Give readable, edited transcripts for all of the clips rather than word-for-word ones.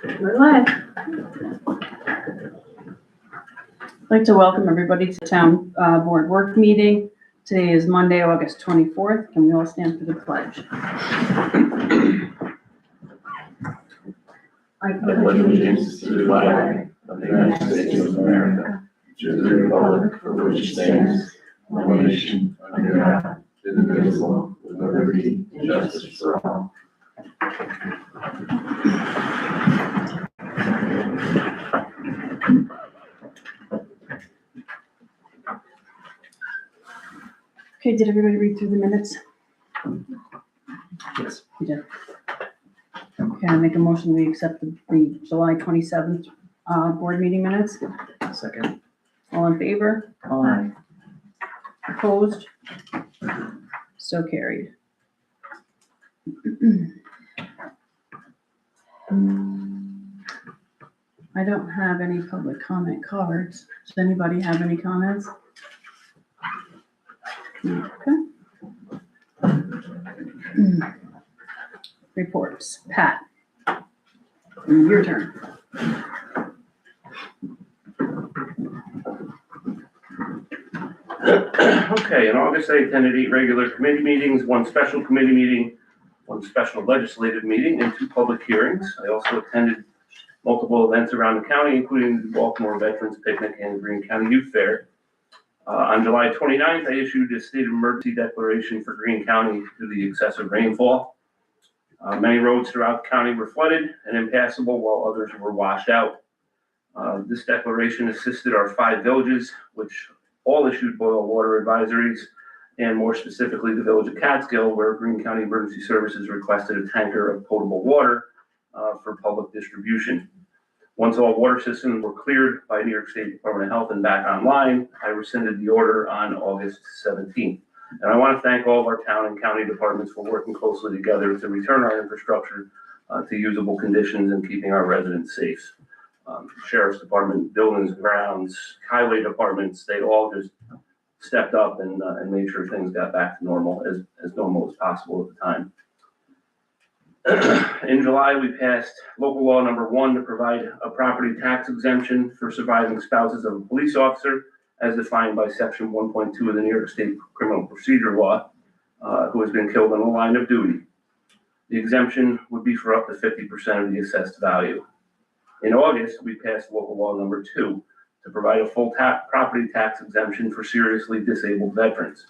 We're live. I'd like to welcome everybody to town board work meeting. Today is Monday, August 24th. Can we all stand for the pledge? I pledge allegiance to the flag of the United States of America, to the republic for which it stands, one nation, under God, indivisible, with liberty and justice for all. Okay, did everybody read through the minutes? Yes. You did. Okay, I make a motion, we accept the July 27th board meeting minutes. Second. All in favor? Aye. Opposed? So carried. I don't have any public comment cards. Does anybody have any comments? Okay. Reports. Pat. Your turn. Okay, in August, I attended 8 regular committee meetings, 1 special committee meeting, 1 special legislative meeting, and 2 public hearings. I also attended multiple events around the county, including the Baltimore Veterans Picnic and Greene County Youth Fair. On July 29th, I issued a state of emergency declaration for Greene County due to the excessive rainfall. Many roads throughout the county were flooded and impassable, while others were washed out. This declaration assisted our 5 villages, which all issued boil water advisories, and more specifically the village of Catskill, where Greene County Emergency Services requested a tanker of potable water for public distribution. Once all water systems were cleared by New York State Department of Health and back online, I rescinded the order on August 17th. And I want to thank all of our town and county departments for working closely together to return our infrastructure to usable conditions and keeping our residents safe. Sheriff's Department, buildings, grounds, highway departments, they all just stepped up and made sure things got back to normal, as normal as possible at the time. In July, we passed local law number 1 to provide a property tax exemption for surviving spouses of a police officer, as defined by section 1.2 of the New York State Criminal Procedure Law, who has been killed in the line of duty. The exemption would be for up to 50% of the assessed value. In August, we passed local law number 2 to provide a full property tax exemption for seriously disabled veterans.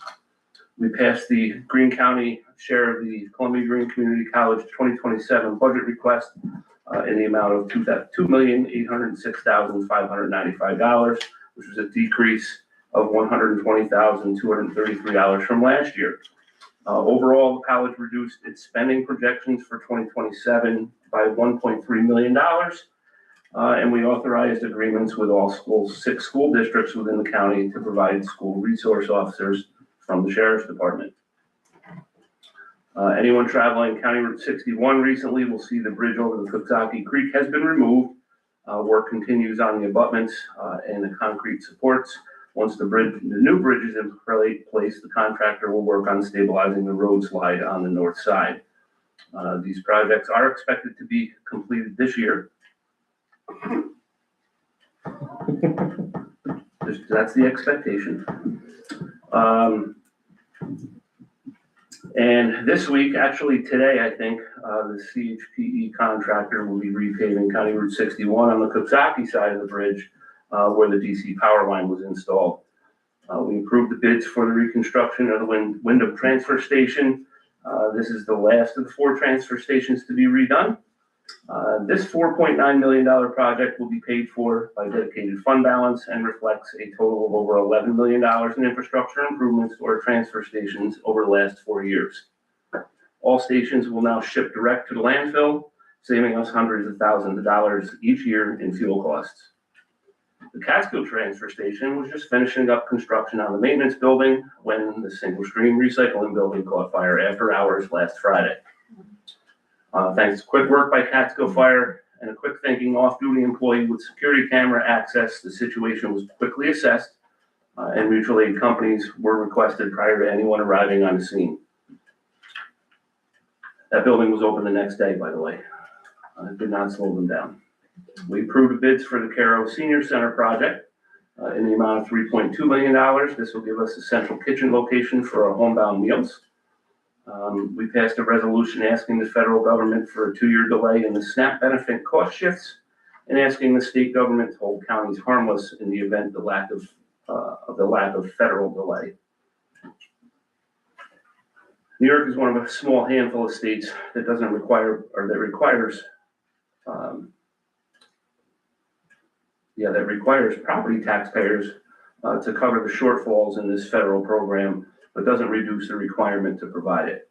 We passed the Greene County share of the Columbia Green Community College 2027 budget request in the amount of $2,806,595, which was a decrease of $120,233 from last year. Overall, the college reduced its spending projections for 2027 by $1.3 million, and we authorized agreements with all 6 school districts within the county to provide school resource officers from the Sheriff's Department. Anyone traveling County Route 61 recently will see the bridge over the Coxsackie Creek has been removed. Work continues on the abutments and the concrete supports. Once the new bridge is in place, the contractor will work on stabilizing the road slide on the north side. These projects are expected to be completed this year. That's the expectation. And this week, actually today, I think, the CHPE contractor will be repaving County Route 61 on the Coxsackie side of the bridge where the DC power line was installed. We approved the bids for the reconstruction of the Wyndham transfer station. This is the last of the 4 transfer stations to be redone. This $4.9 million project will be paid for by dedicated fund balance and reflects a total of over $11 million in infrastructure improvements to our transfer stations over the last 4 years. All stations will now ship direct to the landfill, saving us hundreds of thousands of dollars each year in fuel costs. The Catskill transfer station was just finishing up construction on the maintenance building when the single stream recycling building caught fire after hours last Friday. Thanks to quick work by Catskill Fire and a quick thinking off-duty employee with security camera access, the situation was quickly assessed and mutual aid companies were requested prior to anyone arriving on the scene. That building was open the next day, by the way. It did not slow them down. We approved bids for the Caro Senior Center project in the amount of $3.2 million. This will give us a central kitchen location for our homebound meals. We passed a resolution asking the federal government for a 2-year delay in the SNAP benefit cost shifts and asking the state government to hold counties harmless in the event the lack of federal delay. New York is one of a small handful of states that doesn't require, or that requires property taxpayers to cover the shortfalls in this federal program, but doesn't reduce the requirement to provide it.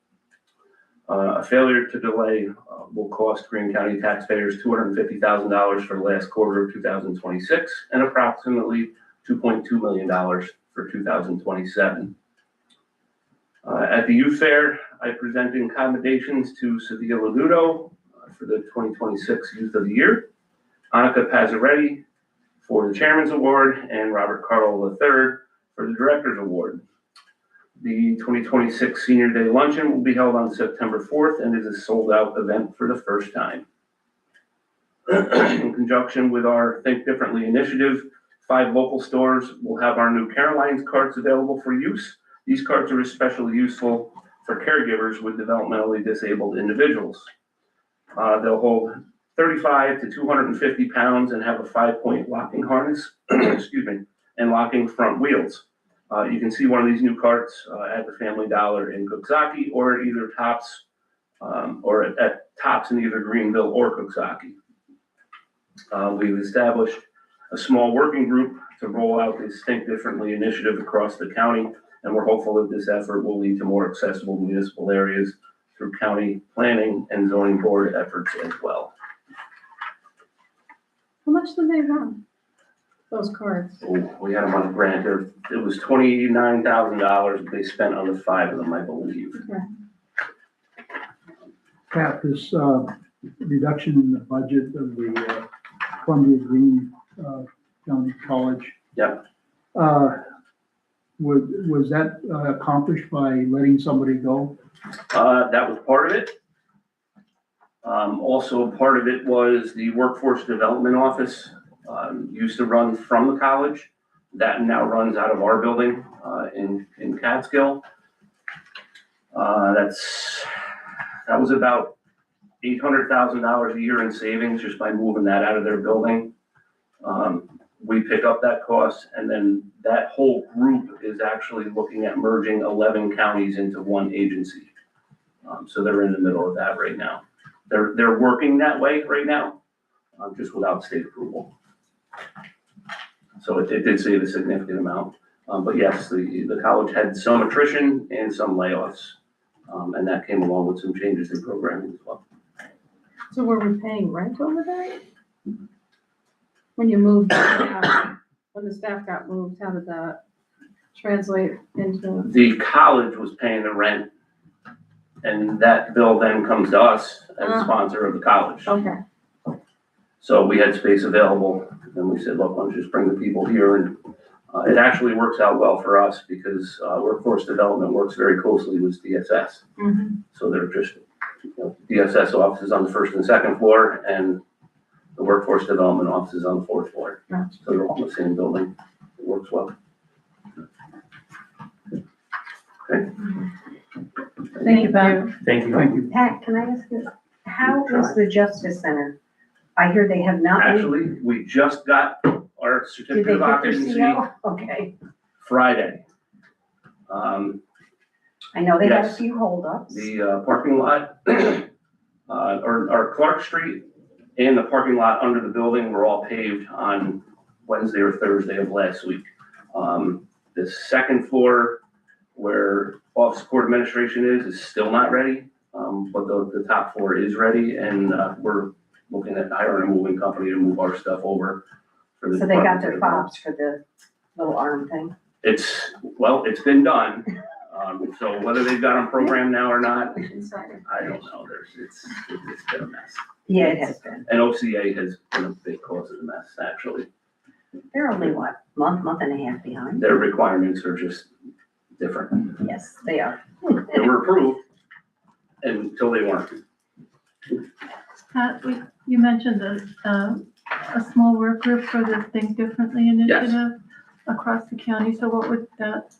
A failure to delay will cost Greene County taxpayers $250,000 for the last quarter of 2026 and approximately $2.2 million for 2027. At the youth fair, I presented commendations to Sevilla Lanudo for the 2026 Youth of the Year, Annika Pazzaretti for the Chairman's Award, and Robert Carl III for the Director's Award. The 2026 Senior Day Luncheon will be held on September 4th and is a sold-out event for the first time. In conjunction with our Think Differently initiative, 5 local stores will have our new Caroline's carts available for use. These carts are especially useful for caregivers with developmentally disabled individuals. They'll hold 35 to 250 pounds and have a 5-point locking harness, and locking front wheels. You can see one of these new carts at the Family Dollar in Coxsackie or at either Tops or at Tops in either Greenville or Coxsackie. We've established a small working group to roll out this Think Differently initiative across the county, and we're hopeful that this effort will lead to more accessible municipal areas through county planning and zoning board efforts as well. How much did they run, those cards? We had them on a grant there. It was $29,000 they spent on the 5 of them, I believe. Okay. Pat, this reduction in the budget of the Columbia Greene County College. Yep. Was that accomplished by letting somebody go? That was part of it. Also, part of it was the Workforce Development Office used to run from the college. That now runs out of our building in Catskill. That was about $800,000 a year in savings just by moving that out of their building. We pick up that cost, and then that whole group is actually looking at merging 11 counties into one agency. So they're in the middle of that right now. They're working that way right now, just without state approval. So it did save a significant amount. But yes, the college had some attrition and some layoffs, and that came along with some changes in programming as well. So were we paying rent over there? When you moved, when the staff got moved, how did that translate into? The college was paying the rent, and that bill then comes to us as a sponsor of the college. Okay. So we had space available, and we said, look, why don't you just bring the people here? And it actually works out well for us because Workforce Development works very closely with DSS. Mm-hmm. So they're just, DSS offices on the 1st and 2nd floor, and the Workforce Development office is on the 4th floor. Gotcha. So they're all in the same building. It works well. Okay. Thank you, Pat. Thank you. Thank you. Pat, can I ask you, how is the Justice Center? I hear they have not. Actually, we just got our Did certificate they of get their occupancy CO? Okay. Friday. I know they had a Yes. few holdups. The parking lot, or Clark Street and the parking lot under the building were all paved on Wednesday or Thursday of last week. The 2nd floor where Office Court Administration is still not ready, but the top floor is ready, and we're looking at hiring a moving company to move our stuff over. For the So they got department their to- fobs for the little arm thing. It's been done. So whether they've got them programmed now or not, Inside. I don't know. It's been a mess. Yeah, it has been. And OCA has been a big cause of the mess, actually. They're only what, month and a half behind? Their requirements are just different. Yes, they are. They were approved until they weren't. Pat, you mentioned a small work group for the Think Differently initiative across the county, so what would that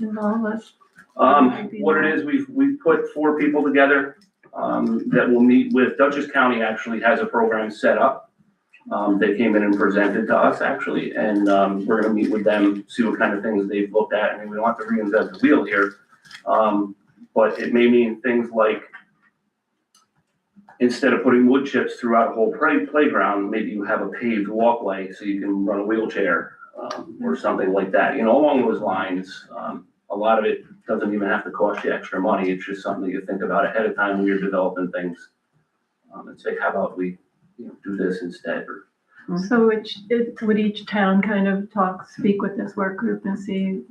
involve us? What it is, we've put 4 people together, that will meet with, Dutchess County actually has a program set up. They came in and presented to us actually, and, we're gonna meet with them, see what kind of things they've looked at. I mean, we don't have to reinvent the wheel here. But it may mean things like, instead of putting wood chips throughout a whole playground, maybe you have a paved walkway so you can run a wheelchair, or something like that, along those lines. A lot of it doesn't even have to cost you extra money. It's just something you think about ahead of time when you're developing things. And say, how about we, do this instead, or. So would each town kind of speak with this work group and see,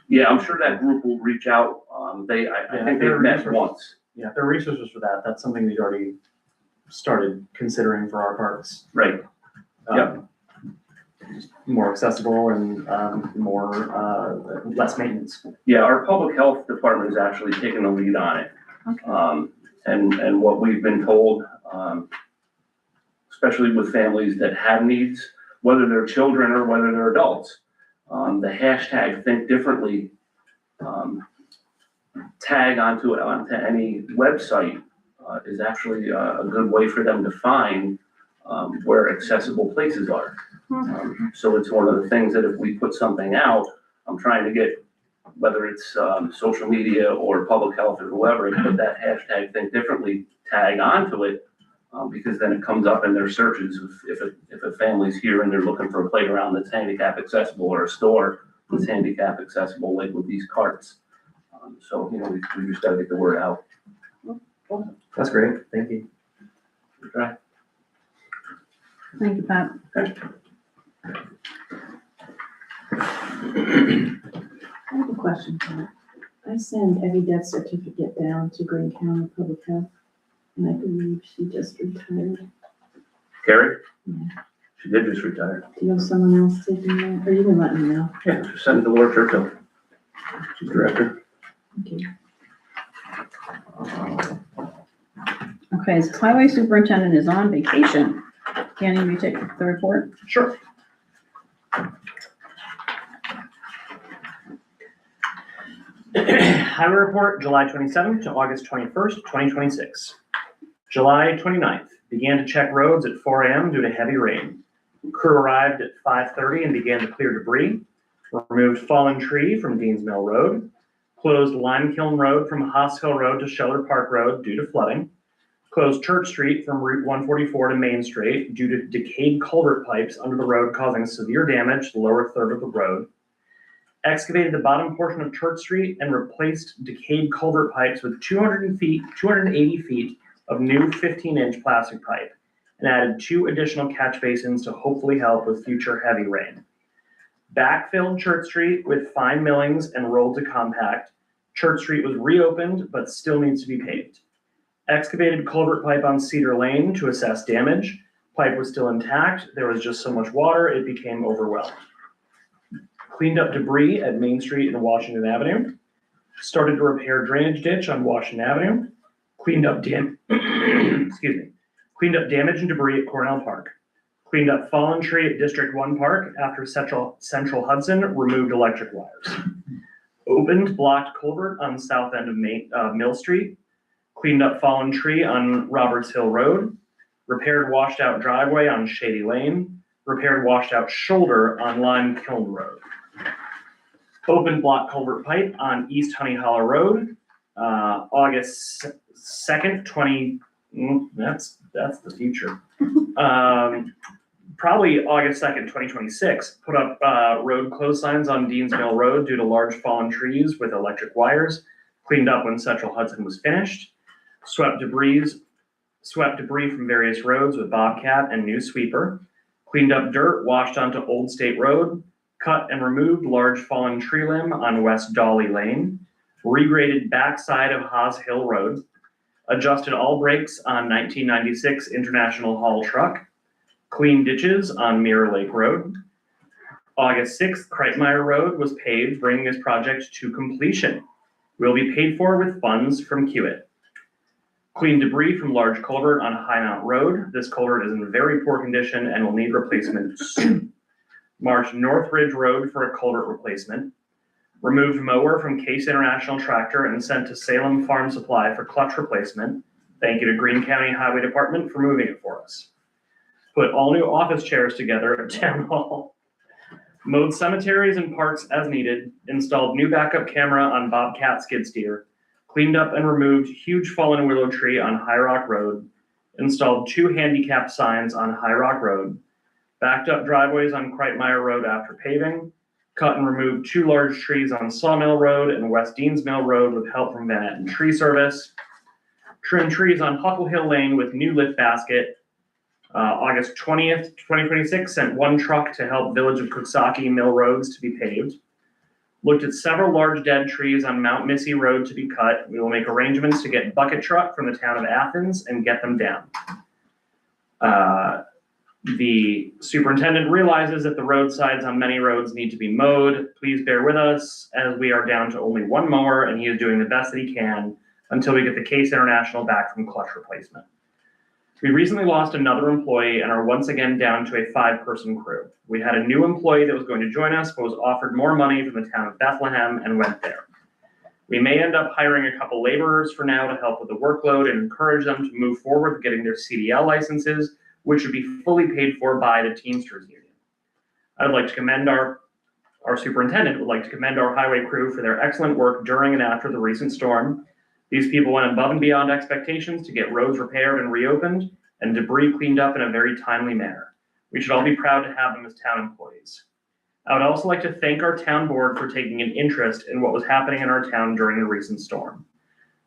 Yeah, I'm sure that group will reach out. I think they've met once. Yeah, if there are resources for that, that's something we'd already started considering for our parks. Right. Yep. More accessible and less maintenance. Yeah, our public health department is actually taking the lead on it. okay. And what we've been told, especially with families that have needs, whether they're children or whether they're adults, the hashtag Think Differently tag onto any website is actually a good way for them to find where accessible places are. So it's one of the things that if we put something out, I'm trying to get, whether it's social media or public health or whoever, and put that hashtag Think Differently tag onto it, because then it comes up in their searches if a family's here and they're looking for a playground that's handicap accessible or a store that's handicap accessible, like with these carts. So, we just gotta get the word out. That's great, thank you. Okay. Thank you, Pat. I have a question, Pat. I send every death certificate down to Green County Public Health, and I believe she just retired. Carrie? Yeah. She did just retire. Do you have someone else taking that, or you can let me know? Yeah, just send it to Laura Churchill. She's director. Thank you. Okay, so highway superintendent is on vacation. Candy, will you take the report? Sure. Highway report, July 27th to August 21st, 2026. July 29th, began to check roads at 4 a.m. due to heavy rain. Crew arrived at 5:30 and began to clear debris. Removed fallen tree from Deans Mill Road. Closed Lime Kiln Road from Haas Hill Road to Sheller Park Road due to flooding. Closed Church Street from Route 144 to Main Street due to decayed culvert pipes under the road causing severe damage to the lower third of the road. Excavated the bottom portion of Church Street and replaced decayed culvert pipes with 280 feet of new 15-inch plastic pipe, and added 2 additional catch basins to hopefully help with future heavy rain. Backfilled Church Street with fine millings and rolled to compact. Church Street was reopened, but still needs to be paved. Excavated culvert pipe on Cedar Lane to assess damage. Pipe was still intact. There was just so much water, it became overwhelmed. Cleaned up debris at Main Street and Washington Avenue. Started to repair drainage ditch on Washington Avenue. Cleaned up damage and debris at Cornell Park. Cleaned up fallen tree at District 1 Park after Central Hudson removed electric wires. Opened blocked culvert on south end of Mill Street. Cleaned up fallen tree on Roberts Hill Road. Repaired washed out driveway on Shady Lane. Repaired washed out shoulder on Lime Kiln Road. Opened block culvert pipe on East Honey Hollow Road. August 2nd, that's the future. Probably August 2nd, 2026, put up road close signs on Deans Mill Road due to large fallen trees with electric wires. Cleaned up when Central Hudson was finished. Swept debris from various roads with Bobcat and new sweeper. Cleaned up dirt washed onto Old State Road. Cut and removed large fallen tree limb on West Dolly Lane. Regraded backside of Haas Hill Road. Adjusted all brakes on 1996 International Haul truck. Cleaned ditches on Mirror Lake Road. August 6th, Kreitmeyer Road was paved, bringing this project to completion. Will be paid for with funds from Kiewit. Cleaned debris from large culvert on High Mount Road. This culvert is in very poor condition and will need replacement soon. Marked North Ridge Road for a culvert replacement. Removed mower from Case International Tractor and sent to Salem Farm Supply for clutch replacement. Thank you to Greene County Highway Department for moving it for us. Put all new office chairs together at Town Hall. Mowed cemeteries and parks as needed. Installed new backup camera on Bobcat skid steer. Cleaned up and removed huge fallen willow tree on High Rock Road. Installed 2 handicap signs on High Rock Road. Backed up driveways on Kreitmeyer Road after paving. Cut and removed 2 large trees on Sawmill Road and West Deans Mill Road with help from Van Etten Tree Service. Trimmed trees on Huckle Hill Lane with new lift basket. August 20th, 2026, sent 1 truck to help Village of Cooksaki Mill Roads to be paved. Looked at several large dead trees on Mount Missy Road to be cut. We will make arrangements to get bucket truck from the town of Athens and get them down. The superintendent realizes that the roadsides on many roads need to be mowed. Please bear with us as we are down to only 1 mower and he is doing the best that he can until we get the Case International back from clutch replacement. We recently lost another employee and are once again down to a 5-person crew. We had a new employee that was going to join us, but was offered more money from the town of Bethlehem and went there. We may end up hiring a couple laborers for now to help with the workload and encourage them to move forward with getting their CDL licenses, which would be fully paid for by the Teamsters Union. I'd like to commend our superintendent would like to commend our highway crew for their excellent work during and after the recent storm. These people went above and beyond expectations to get roads repaired and reopened and debris cleaned up in a very timely manner. We should all be proud to have them as town employees. I would also like to thank our town board for taking an interest in what was happening in our town during the recent storm.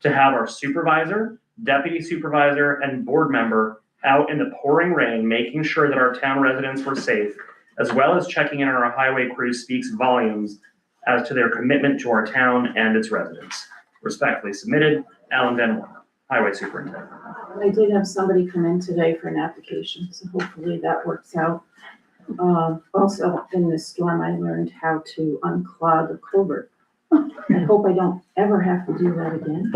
To have our supervisor, deputy supervisor, and board member out in the pouring rain, making sure that our town residents were safe, as well as checking in on our highway crew speaks volumes as to their commitment to our town and its residents. Respectfully submitted, Alan Van Warner, Highway Superintendent. I did have somebody come in today for an application, so hopefully that works out. Also, in this storm, I learned how to unclog a culvert. I hope I don't ever have to do that again.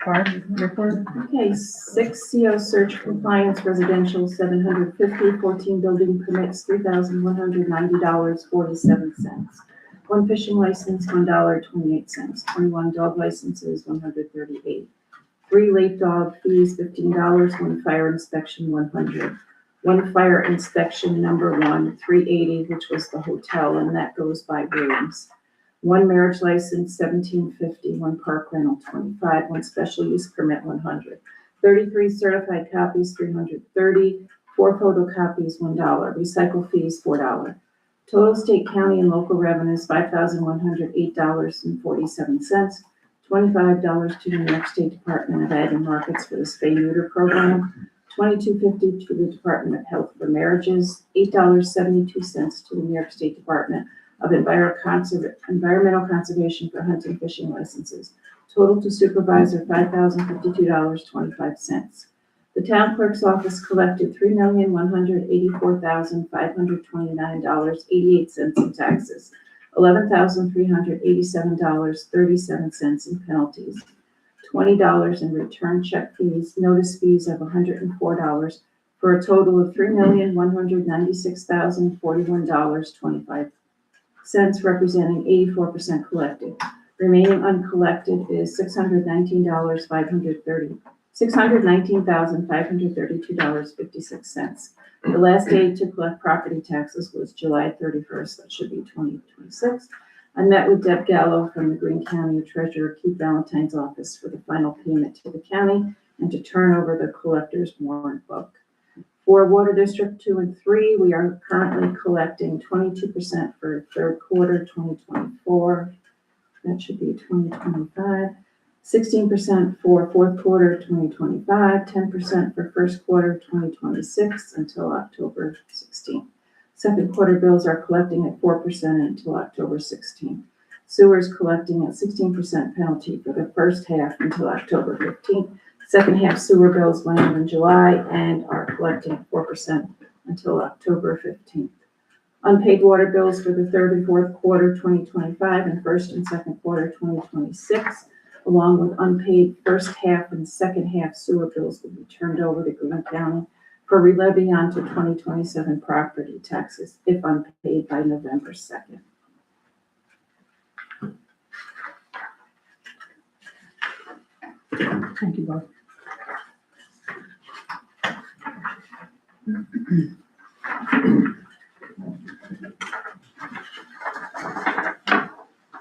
Barb, report? Okay, 6 CO search compliance residential, 750, 14 building permits, $3,190.47. 1 fishing license, $1.28. 21 dog licenses, $138. 3 late dog fees, $15. 1 fire inspection, $100. 1 fire inspection number 1, $380, which was the hotel, and that goes by rooms. 1 marriage license, $17.50, 1 park rental, $25, 1 special use permit, $100, 33 certified copies, $330, 4 photocopies, $1, recycle fees, $4. Total state, county, and local revenues, $5,108.47, $25 to the New York State Department of Ag and Markets for the spay-neuter program, $22.50 to the Department of Health for Marriages, $8.72 to the New York State Department of Environmental Conservation for hunting fishing licenses. Total to supervisor, $5,052.25. The town clerk's office collected $3,184,529.88 in taxes, $11,387.37 in penalties, $20 in return check fees, notice fees of $104, for a total of $3,196,041.25. Representing 84% collected. Remaining uncollected is $619,532.56. The last day to collect property taxes was July 31st. That should be 2026. I met with Deb Gallo from the Greene County Treasurer Keith Valentine's office for the final payment to the county and to turn over the collector's warrant book. For Water District 2 and 3, we are currently collecting 22% for 3rd quarter 2024. That should be 2025. 16% for 4th quarter 2025. 10% for 1st quarter 2026 until October 16th. 2nd quarter bills are collecting at 4% until October 16th. Sewers collecting at 16% penalty for the first half until October 15th. Second half sewer bills went in July and are collecting 4% until October 15th. Unpaid water bills for the third and fourth quarter 2025 and first and second quarter 2026, along with unpaid first half and second half sewer bills will be turned over to Green County for relevy onto 2027 property taxes if unpaid by November 2nd. Thank you, Bob.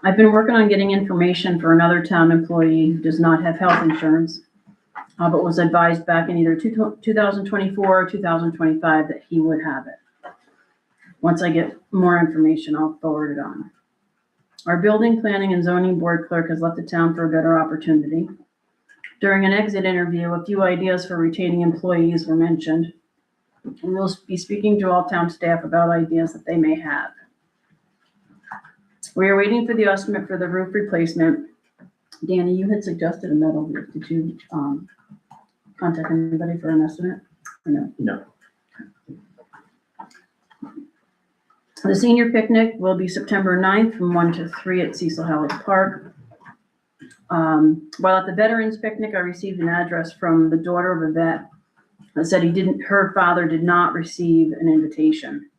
I've been working on getting information for another town employee who does not have health insurance, but was advised back in either 2024 or 2025 that he would have it. Once I get more information, I'll forward it on. Our building, planning, and zoning board clerk has left the town for a better opportunity. During an exit interview, a few ideas for retaining employees were mentioned, and we'll be speaking to all town staff about ideas that they may have. We are waiting for the estimate for the roof replacement. Danny, you had suggested a metal roof. Did you contact anybody for an estimate? Or no? No. The senior picnic will be September 9th from 1 to 3 at Cecil Howard Park. While at the Veterans Picnic, I received an address from the daughter of a vet that said her father did not receive an invitation.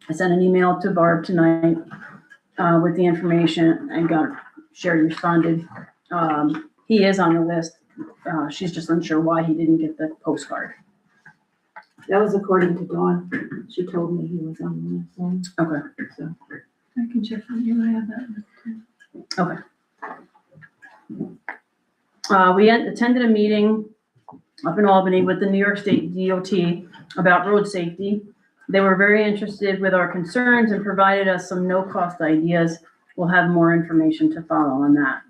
I sent an email to Barb tonight with the information and Sherry responded. He is on the list. She's just unsure why he didn't get the postcard. That was according to Dawn. She told me he was on the list. Okay. So, I can check on you, I have that. Okay. We attended a meeting up in Albany with the New York State DOT about road safety. They were very interested with our concerns and provided us some no-cost ideas. We'll have more information to follow on that.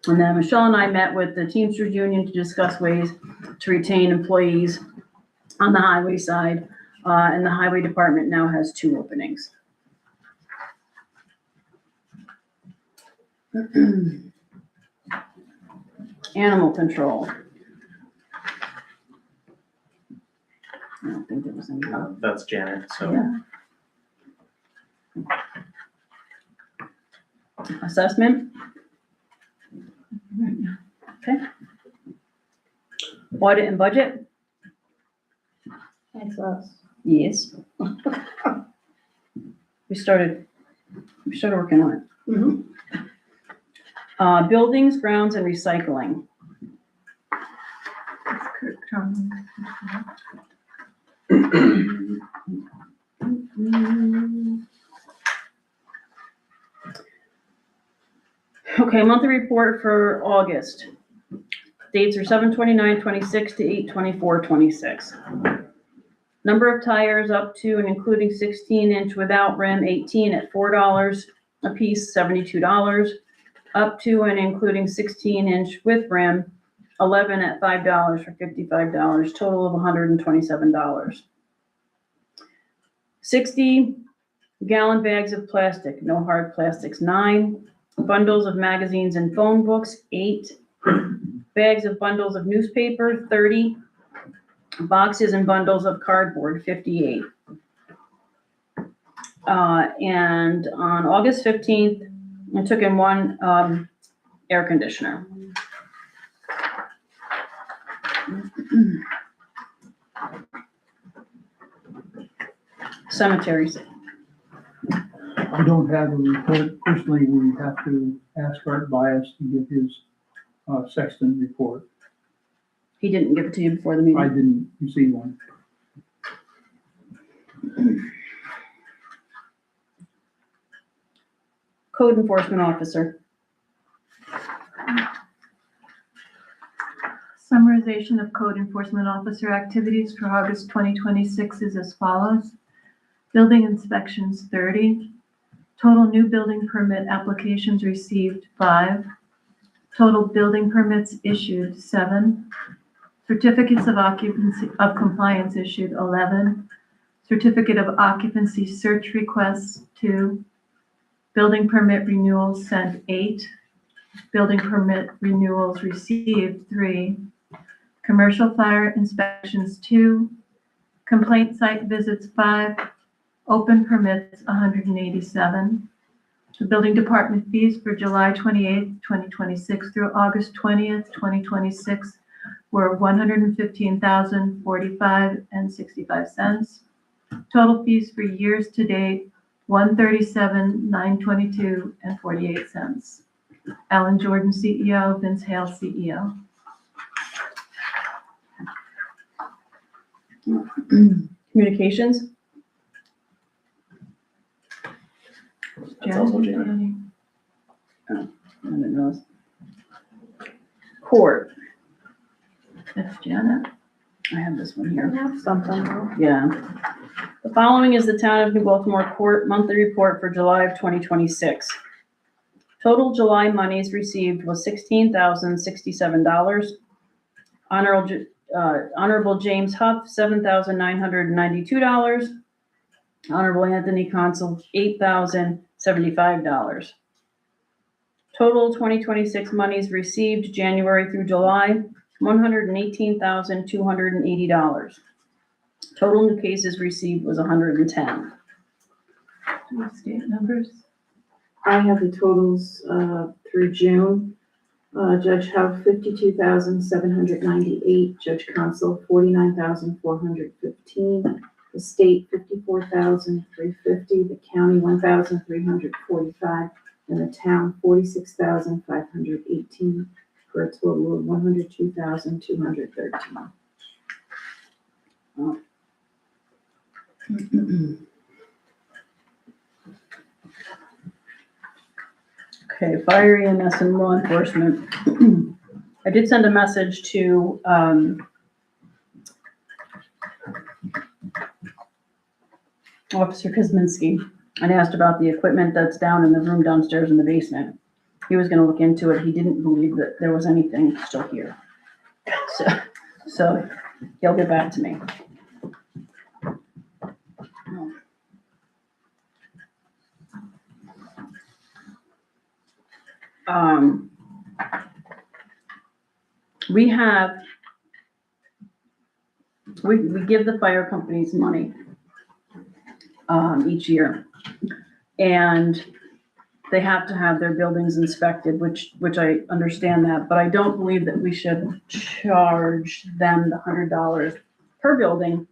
And then Michelle and I met with the Teamsters Union to discuss ways to retain employees on the highway side, and the highway department now has 2 openings. Animal control. I don't think there was any. That's Janet, so. Yeah. Assessment. Okay. Audit and budget. Thanks, us. Yes. We started working on it. Mm-hmm. Buildings, grounds, and recycling. Okay, monthly report for August. Dates are 7/29/26 to 8/24/26. Number of tires up to and including 16-inch without rim, 18 at $4 a piece, $72. Up to and including 16-inch with rim, 11 at $5 for $55, total of $127. 60-gallon bags of plastic, no hard plastics, 9. Bundles of magazines and phone books, 8. Bags of bundles of newspaper, 30. Boxes and bundles of cardboard, 58. And on August 15th, I took in 1 air conditioner. Cemeteries. I don't have a report. Personally, we have to ask Art Bias to give his sexton report. He didn't give it to you before the meeting? I didn't receive one. Code enforcement officer. Summarization of code enforcement officer activities for August 2026 is as follows. Building inspections, 30. Total new building permit applications received, 5. Total building permits issued, 7. Certificates of occupancy of compliance issued, 11. Certificate of occupancy search requests, 2. Building permit renewals sent, 8. Building permit renewals received, 3. Commercial fire inspections, 2. Complaint site visits, 5. Open permits, 187. The building department fees for July 28th, 2026 through August 20th, 2026 were $115,045.65. Total fees for years to date, $137,922.48. Alan Jordan, CEO, Vince Hale, CEO. Communications? That's also Janet. Jenny. I didn't know. Court, That's Janet. I have this one here. have something though. Yeah. The following is the Town of New Baltimore Court Monthly Report for July of 2026. Total July monies received was $16,067. Honorable James Huff, $7,992. Honorable Anthony Consul, $8,075. Total 2026 monies received January through July, $118,280. Total new cases received was 110. State numbers. I have the totals through June. Judge Howe, 52,798. Judge Consul, 49,415. The state, 54,350. The county, 1,345. And the town, 46,518, for a total of 102,213. Okay, fire EMS and law enforcement. I did send a message to, Officer Kuzminski and asked about the equipment that's down in the room downstairs in the basement. He was gonna look into it. He didn't believe that there was anything still here. So he'll get back to me. We have, we give the fire companies money each year. And they have to have their buildings inspected, which I understand that, but I don't believe that we should charge them the $100 per building,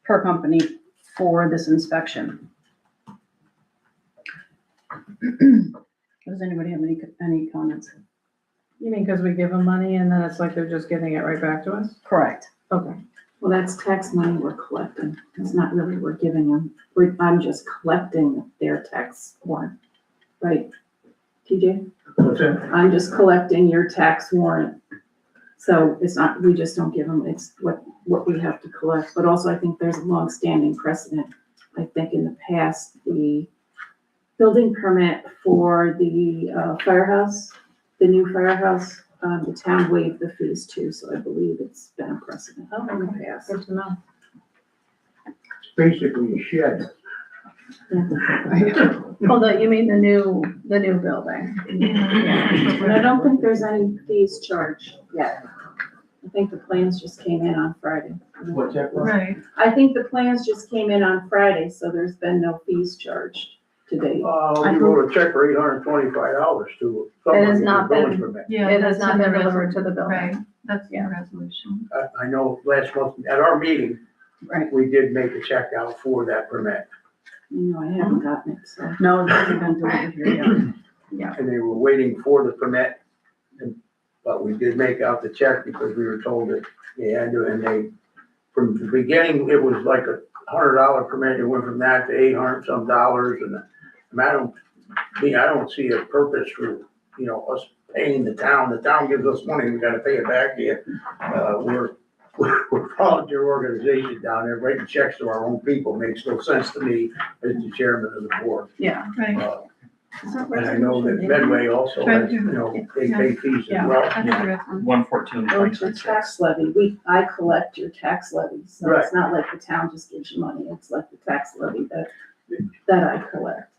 per company for this inspection. Does anybody have any comments? You mean because we give them money and then it's like they're just giving it right back to us? Correct. Okay. Well, that's tax money we're collecting. It's not really we're giving them. I'm just collecting their tax warrant, right? TJ? What's that? I'm just collecting your tax warrant. So it's not, we just don't give them, it's what we have to collect. But also I think there's a long-standing precedent. I think in the past, the building permit for the firehouse, the new firehouse, the town waived the fees too, so I believe it's been a precedent in the past. Good to know. Basically a shed. Well, you mean the new building? And I don't think there's any fees charged yet. I think the plans just came in on Friday. What's that? Right. I think the plans just came in on Friday, so there's been no fees charged to date. We wrote a check for $825 to. It has not been- building permit. Yeah. It has that's not in the been delivered to the building. Right, that's the Yeah. resolution. I know last month, at our meeting, Right. we did make a check out for that permit. No, I haven't gotten it, so. No, it hasn't been delivered here yet. And they were waiting for the permit. But we did make out the check because we were told that they had to, and they, from the beginning, it was like $100 permit. It went from that to $800 some dollars. And I don't see a purpose for, us paying the town. The town gives us money, we gotta pay it back here. We're volunteer organization down there, writing checks to our own people makes no sense to me as the chairman of the board. Yeah. Right. And I know that Medway also has, they pay fees as well. I have the resolution. 114, Well, it's your 2026. tax levy. I collect your tax levy, so it's not like the town just gives you money. It's like the tax levy that I collect.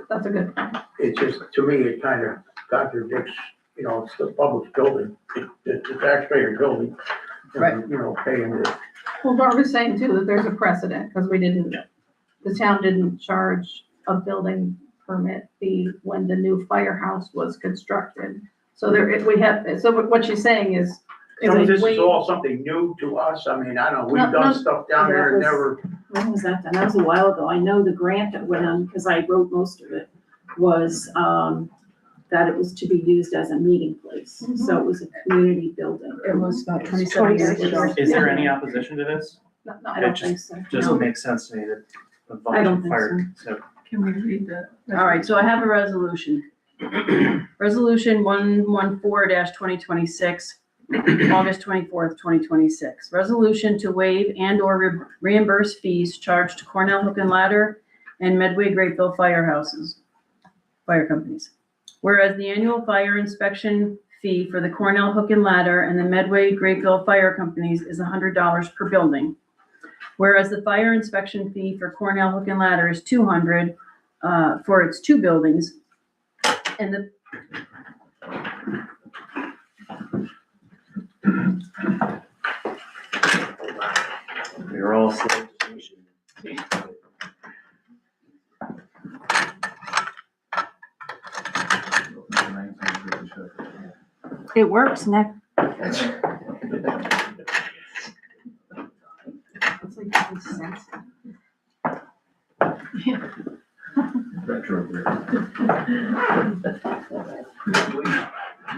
That's a good point. It just, to me, it kind of contradicts, it's the public building, it's the taxpayer building. Right. Paying the, Well, Barbara's saying too that there's a precedent because we didn't the town didn't charge a building permit fee when the new firehouse was constructed. So so what she's saying is. Some of this is wait- all something new to us. I mean, I don't know, we've No, done no, stuff down that there and was- never, When was that done? That was a while ago. I know the grant that went on, because I wrote most of it, was, that it was to be used as a meeting place. So it was a community building. It was about 27 years ago. Is there any opposition to this? No, I don't think so. Just No. makes sense to me that the I don't volunteer think fire, so Can we read that? All right, so I have a resolution. Resolution 114-2026, August 24th, 2026. Resolution to waive and/or reimburse fees charged to Cornell Hook and Ladder and Medway Grapeville fire companies. Whereas the annual fire inspection fee for the Cornell Hook and Ladder and the Medway Grapeville fire companies is $100 per building. Whereas the fire inspection fee for Cornell Hook and Ladder is $200 for its 2 buildings, and the we're all slow. It works, Nick. It's like 50 cents.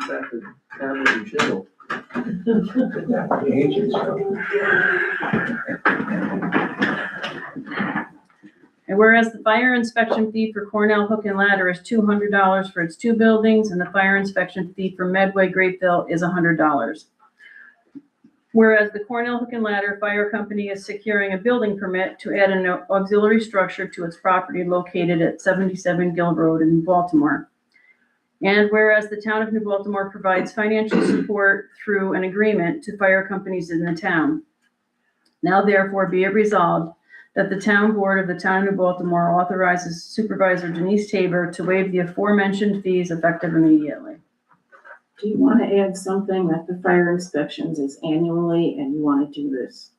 Back to Cameron and Jill. the ancient stuff. And whereas the fire inspection fee for Cornell Hook and Ladder is $200 for its 2 buildings, and the fire inspection fee for Medway Grapeville is $100. Whereas the Cornell Hook and Ladder Fire Company is securing a building permit to add an auxiliary structure to its property located at 77 Gill Road in Baltimore. And whereas the town of New Baltimore provides financial support through an agreement to fire companies in the town. Now therefore be it resolved that the town board of the town of New Baltimore authorizes Supervisor Denise Tabor to waive the aforementioned fees effective immediately. Do you want to add something that the fire inspections is annually and you want to do this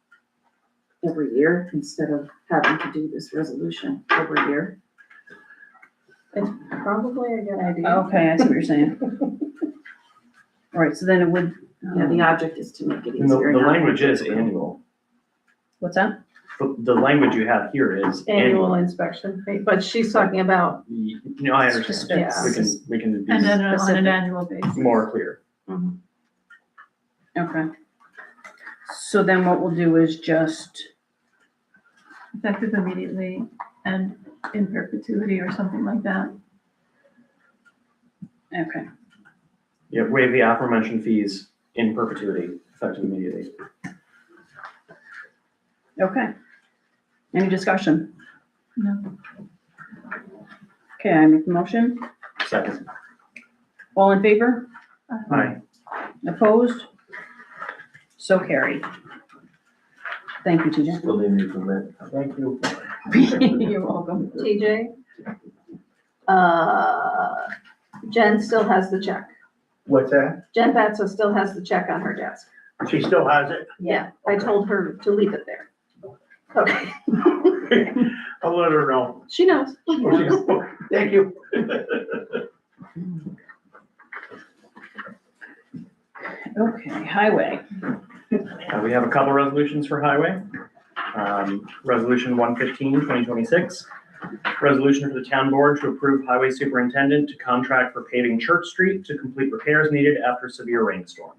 every year instead of having to do this resolution every year? It's probably a good idea. Okay, I see what you're saying. All right, so then it would, Yeah, the object is to make it And the easier. not- language is annual. what's that? The language you have here is Annual annual. inspection, but she's talking about, You know, I understand. Yeah. We can And be then on Specific. an annual basis. more clear. Okay. So then what we'll do is just, Effective immediately and in perpetuity or something like that. okay, Yeah, waive the aforementioned fees in perpetuity, effective immediately. okay. Any discussion? No. Okay, I make the motion. Second. All in favor? Aye. Opposed? So carried. Thank you, TJ. Still need me from that. Thank you. You're welcome. TJ. Jen still has the check. What's that? Jen Batsa still has the check on her desk. She still has it? Yeah, I told her to leave it there. Okay. I'll let her know. She knows. Thank you. Okay, highway. We have a couple resolutions for highway. Resolution 115, 2026. Resolution for the town board to approve highway superintendent to contract for paving Church Street to complete repairs needed after severe rainstorm.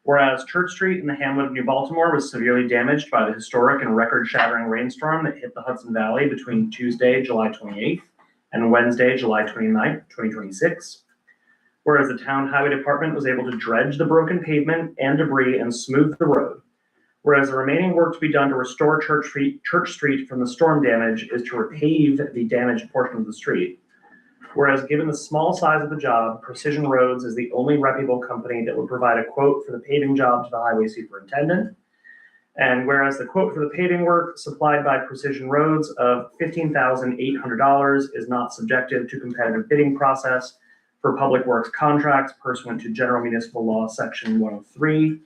Whereas Church Street in the hamlet of New Baltimore was severely damaged by the historic and record-shattering rainstorm that hit the Hudson Valley between Tuesday, July 28th and Wednesday, July 29th, 2026. Whereas the town highway department was able to dredge the broken pavement and debris and smooth the road. Whereas the remaining work to be done to restore Church Street from the storm damage is to repave the damaged portion of the street. Whereas given the small size of the job, Precision Roads is the only reputable company that would provide a quote for the paving job to the highway superintendent. And whereas the quote for the paving work supplied by Precision Roads of $15,800 is not subjective to competitive bidding process for public works contracts pursuant to General Municipal Law, Section 103.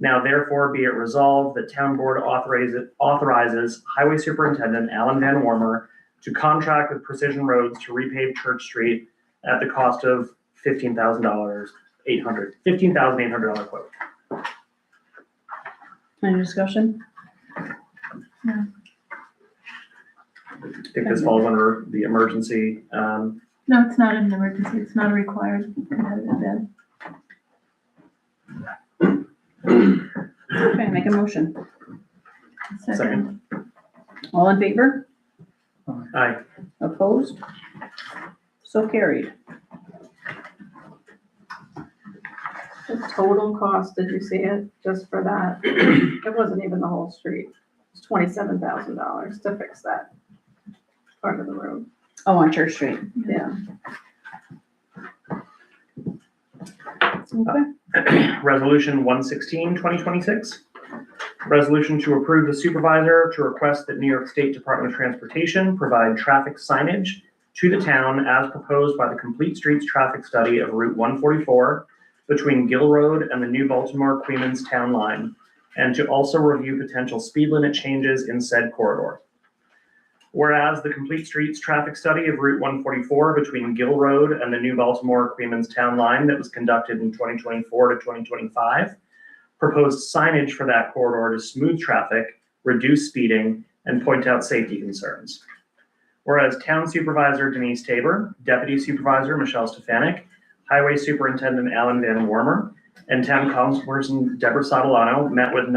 Now therefore be it resolved that town board authorizes Highway Superintendent Alan Van Warmer to contract with Precision Roads to repave Church Street at the cost of $15,800 quote. Any discussion? I think this falls under the emergency. No, it's not an emergency. It's not a required competitive bid. Okay, make a motion. Second. All in favor? Aye. Opposed? So carried. The total cost, did you see it, just for that? It wasn't even the whole street. It's $27,000 to fix that part of the road. Oh, on Church Street. Yeah. Okay. Resolution 116, 2026. Resolution to approve the supervisor to request that New York State Department of Transportation provide traffic signage to the town as proposed by the Complete Streets Traffic Study of Route 144 between Gill Road and the New Baltimore Queens Town Line, and to also review potential speed limit changes in said corridor. Whereas the Complete Streets Traffic Study of Route 144 between Gill Road and the New Baltimore Queens Town Line that was conducted in 2024 to 2025 proposed signage for that corridor to smooth traffic, reduce speeding, and point out safety concerns. Whereas Town Supervisor Denise Tabor, Deputy Supervisor Michelle Stefanik, Highway Superintendent Alan Van Warmer, and Town Councilperson Deborah Sotolano met with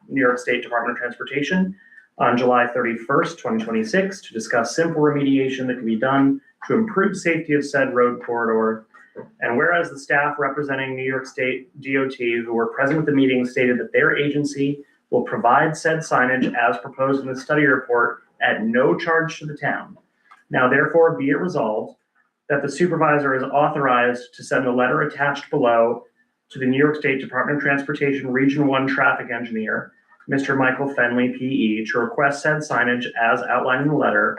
New York State Department of Transportation on July 31st, 2026 to discuss simple remediation that can be done to improve safety of said road corridor. And whereas the staff representing New York State DOT who were present at the meeting stated that their agency will provide said signage as proposed in the study report at no charge to the town. Now therefore be it resolved that the supervisor is authorized to send the letter attached below to the New York State Department of Transportation Region 1 Traffic Engineer, Mr. Michael Fenley, PE, to request said signage as outlined in the letter,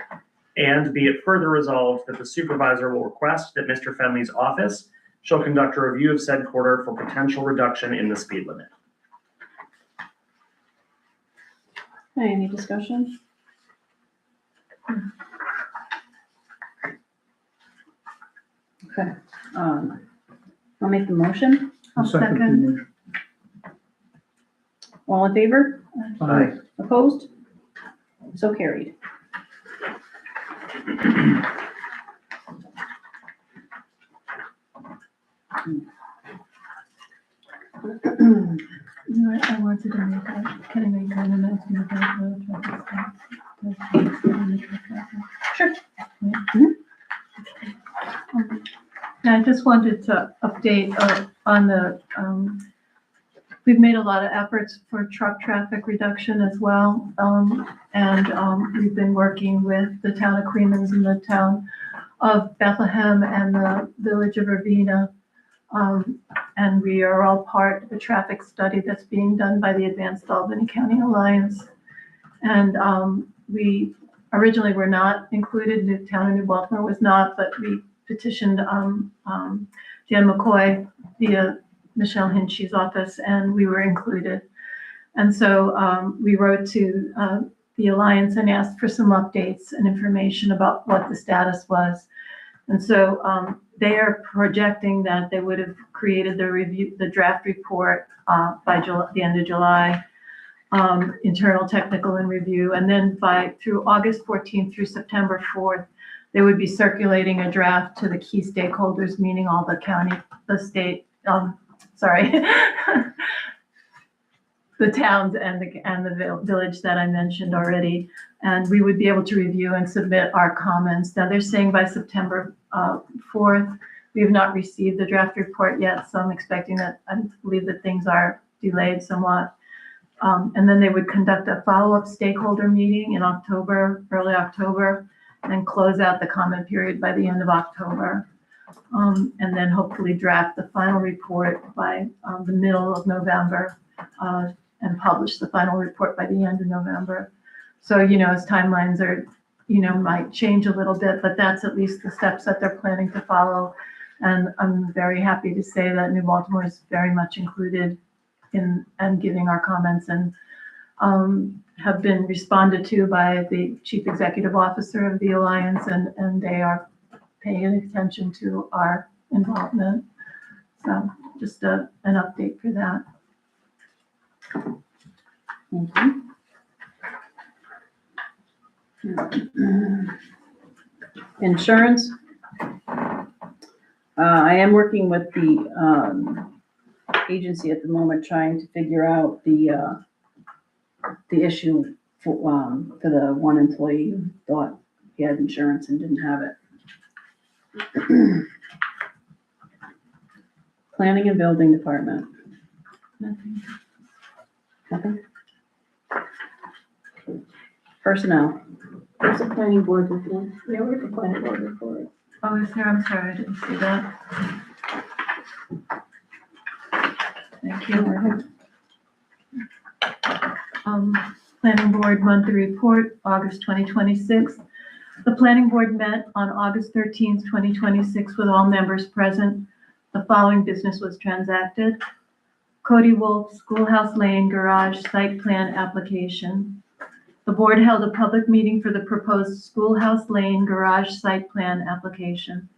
and be it further resolved that the supervisor will request that Mr. Fenley's office shall conduct a review of said corridor for potential reduction in the speed limit. Okay, any discussion? Okay, I'll make the motion. I'll second. All in favor? Aye. Opposed? So carried. You know, I wanted to make can I make an announcement about the traffic stop? Sure. Yeah, I just wanted to update on the, we've made a lot of efforts for truck traffic reduction as well. We've been working with the town of Queens and the town of Bethlehem and the village of Urbina. And we are all part of a traffic study that's being done by the Advanced Albany County Alliance. And we originally were not included, the town of New Baltimore was not, but we petitioned Dan McCoy via Michelle Hinchy's office, and we were included. And so we wrote to the Alliance and asked for some updates and information about what the status was. And so they are projecting that they would have created the draft report by the end of July, internal technical and review. And then through August 14th through September 4th, they would be circulating a draft to the key stakeholders, meaning all the county, the state, the towns and the village that I mentioned already. And we would be able to review and submit our comments. Now they're saying by September 4th, we have not received the draft report yet. So I'm expecting that, I believe that things are delayed somewhat. And then they would conduct a follow-up stakeholder meeting in October, early October, and close out the comment period by the end of October. And then hopefully draft the final report by the middle of November and publish the final report by the end of November. So, as timelines are, might change a little bit, but that's at least the steps that they're planning to follow. And I'm very happy to say that New Baltimore is very much included and giving our comments, and have been responded to by the Chief Executive Officer of the Alliance, and they are paying attention to our involvement. So just an update for that. Insurance. I am working with the agency at the moment, trying to figure out the issue for the one employee who thought he had insurance and didn't have it. Planning and Building Department. Nothing? Personnel. There's a planning board report. Yeah, we have a planning board report. Oh, is there? I'm sorry, I didn't see that. Thank you. Planning Board Monthly Report, August 2026. The Planning Board met on August 13th, 2026 with all members present. The following business was transacted. Cody Wolf, Schoolhouse Lane Garage Site Plan Application. The board held a public meeting for the proposed Schoolhouse Lane Garage Site Plan Application.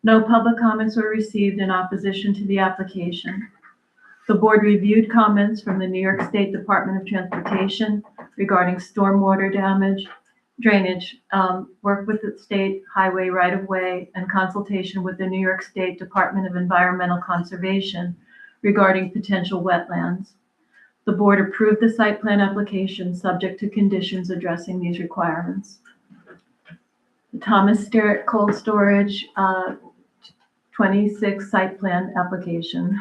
No public comments were received in opposition to the application. The board reviewed comments from the New York State Department of Transportation regarding stormwater damage, drainage, work with the state highway right-of-way, and consultation with the New York State Department of Environmental Conservation regarding potential wetlands. The board approved the site plan application subject to conditions addressing these requirements. The Thomas Sterrett Cold Storage 26 site plan application.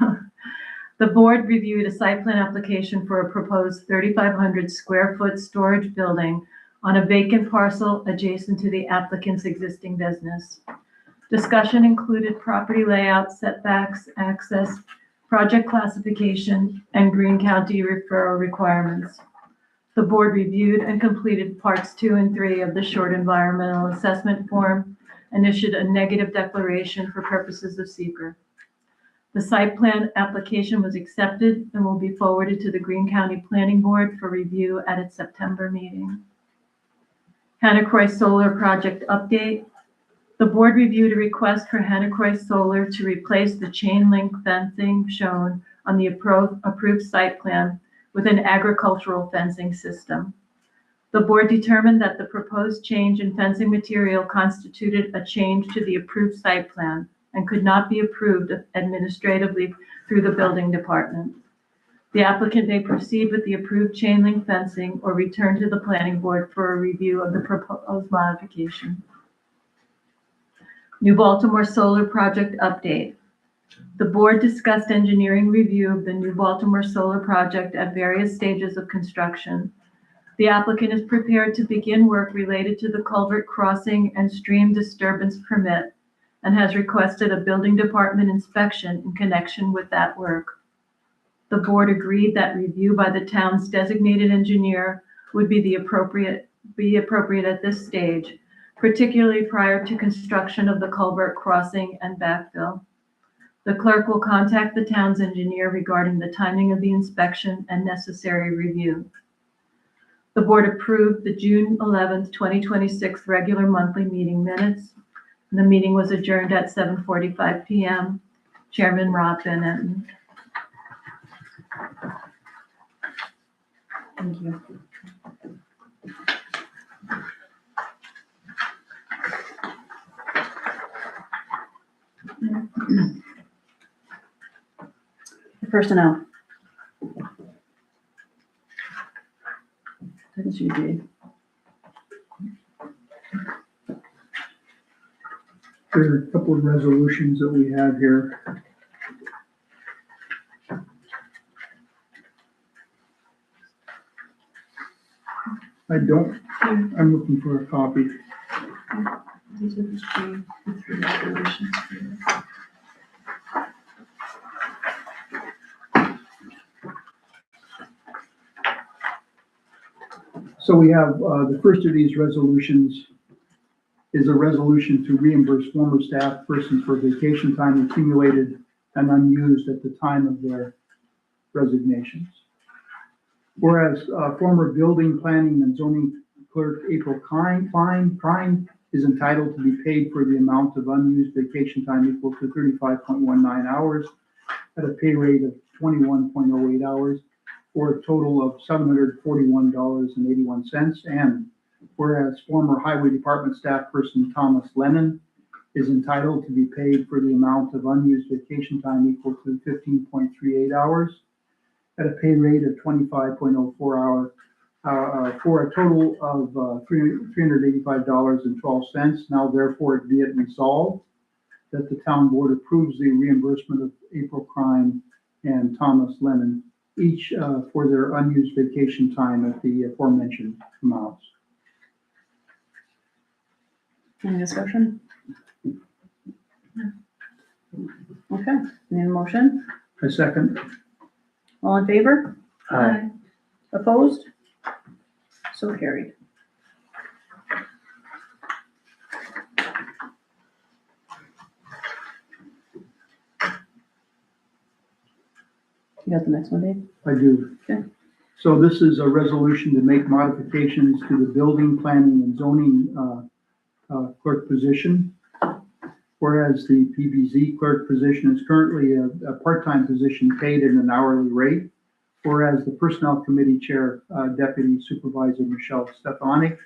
The board reviewed a site plan application for a proposed 3,500 square foot storage building on a vacant parcel adjacent to the applicant's existing business. Discussion included property layout, setbacks, access, project classification, and Greene County referral requirements. The board reviewed and completed parts 2 and 3 of the short environmental assessment form and issued a negative declaration for purposes of seeker. The site plan application was accepted and will be forwarded to the Greene County Planning Board for review at its September meeting. Hanacroy Solar Project Update. The board reviewed a request for Hanacroy Solar to replace the chain link fencing shown on the approved site plan with an agricultural fencing system. The board determined that the proposed change in fencing material constituted a change to the approved site plan and could not be approved administratively through the building department. The applicant may proceed with the approved chain link fencing or return to the planning board for a review of the proposed modification. New Baltimore Solar Project Update. The board discussed engineering review of the New Baltimore Solar Project at various stages of construction. The applicant is prepared to begin work related to the culvert crossing and stream disturbance permit and has requested a building department inspection in connection with that work. The board agreed that review by the town's designated engineer would be appropriate at this stage, particularly prior to construction of the culvert crossing and backfill. The clerk will contact the town's engineer regarding the timing of the inspection and necessary review. The board approved the June 11th, 2026 regular monthly meeting minutes. The meeting was adjourned at 7:45 p.m. Chairman Rob Bennett. Thank you. Personnel. That's you, Dave. There are a couple of resolutions that we have here. I'm looking for a copy. These are the three resolutions. So we have, the first of these resolutions is a resolution to reimburse former staff persons for vacation time accumulated and unused at the time of their resignations. Whereas former building, planning, and zoning clerk April Klein is entitled to be paid for the amount of unused vacation time equal to 35.19 hours at a pay rate of 21.08 hours for a total of $741.81. And whereas former Highway Department staff person Thomas Lennon is entitled to be paid for the amount of unused vacation time equal to 15.38 hours at a pay rate of 25.04 hour for a total of $385.12. Now therefore be it resolved that the town board approves the reimbursement of April Klein and Thomas Lennon, each for their unused vacation time at the aforementioned amounts. Any discussion? Okay, need a motion? A second. All in favor? Aye. Opposed? So carried. You got the next one, Dave? I do. Okay. So this is a resolution to make modifications to the building, planning, and zoning clerk position. Whereas the PBZ clerk position is currently a part-time position paid at an hourly rate. Whereas the Personnel Committee Chair, Deputy Supervisor Michelle Stefanik,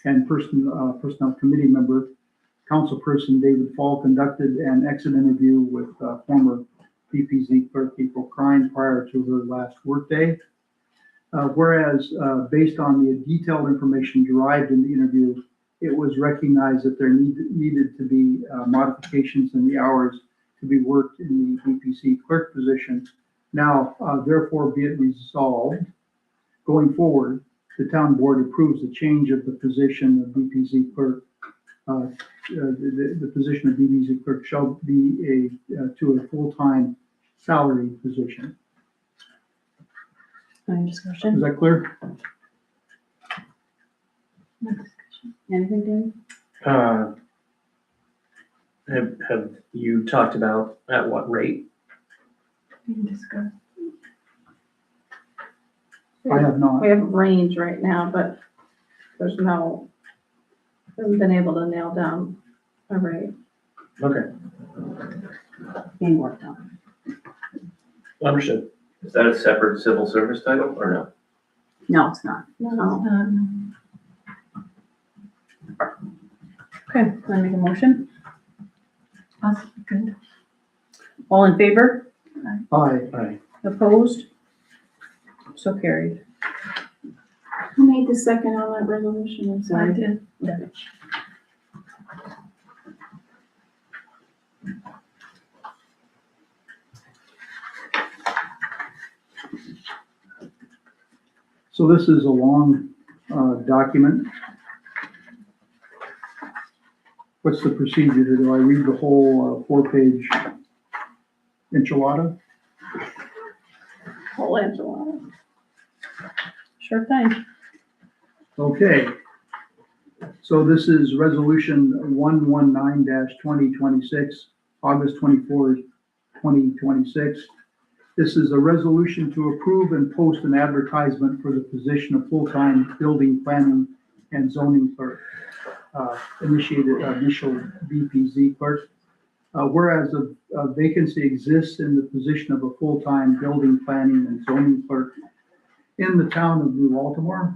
and Personnel Committee Member, Councilperson David Fall conducted an exit interview with former PPZ Clerk April Klein prior to her last workday. Whereas based on the detailed information derived in the interview, it was recognized that there needed to be modifications in the hours to be worked in the BPC clerk position. Now, therefore be it resolved, going forward, the town board approves the change of the position of BPC clerk. The position of BPC clerk shall be to a full-time salary position. Any Is discussion? that clear? Anything, Dave? Have you talked about at what rate? We can discuss. I have not. We have a range right now, but there's no, haven't been able to nail down a rate. Okay, Being worked on. understood. Is that a separate civil service title or no? No, it's not. No. Okay, can I make a motion? Good. All in favor? Aye. Aye. Opposed? So carried. Who made the second on that resolution? I'm I sorry. did. So this is a long document. What's the procedure here? Do I read the whole 4-page enchilada? Whole enchilada. Sure thing. Okay. So this is resolution 119-2026, August 24, 2026. This is a resolution to approve and post an advertisement for the position of full-time building, planning, and zoning clerk. Initiated initial BPZ clerk. Whereas a vacancy exists in the position of a full-time building, planning, and zoning clerk in the town of New Baltimore.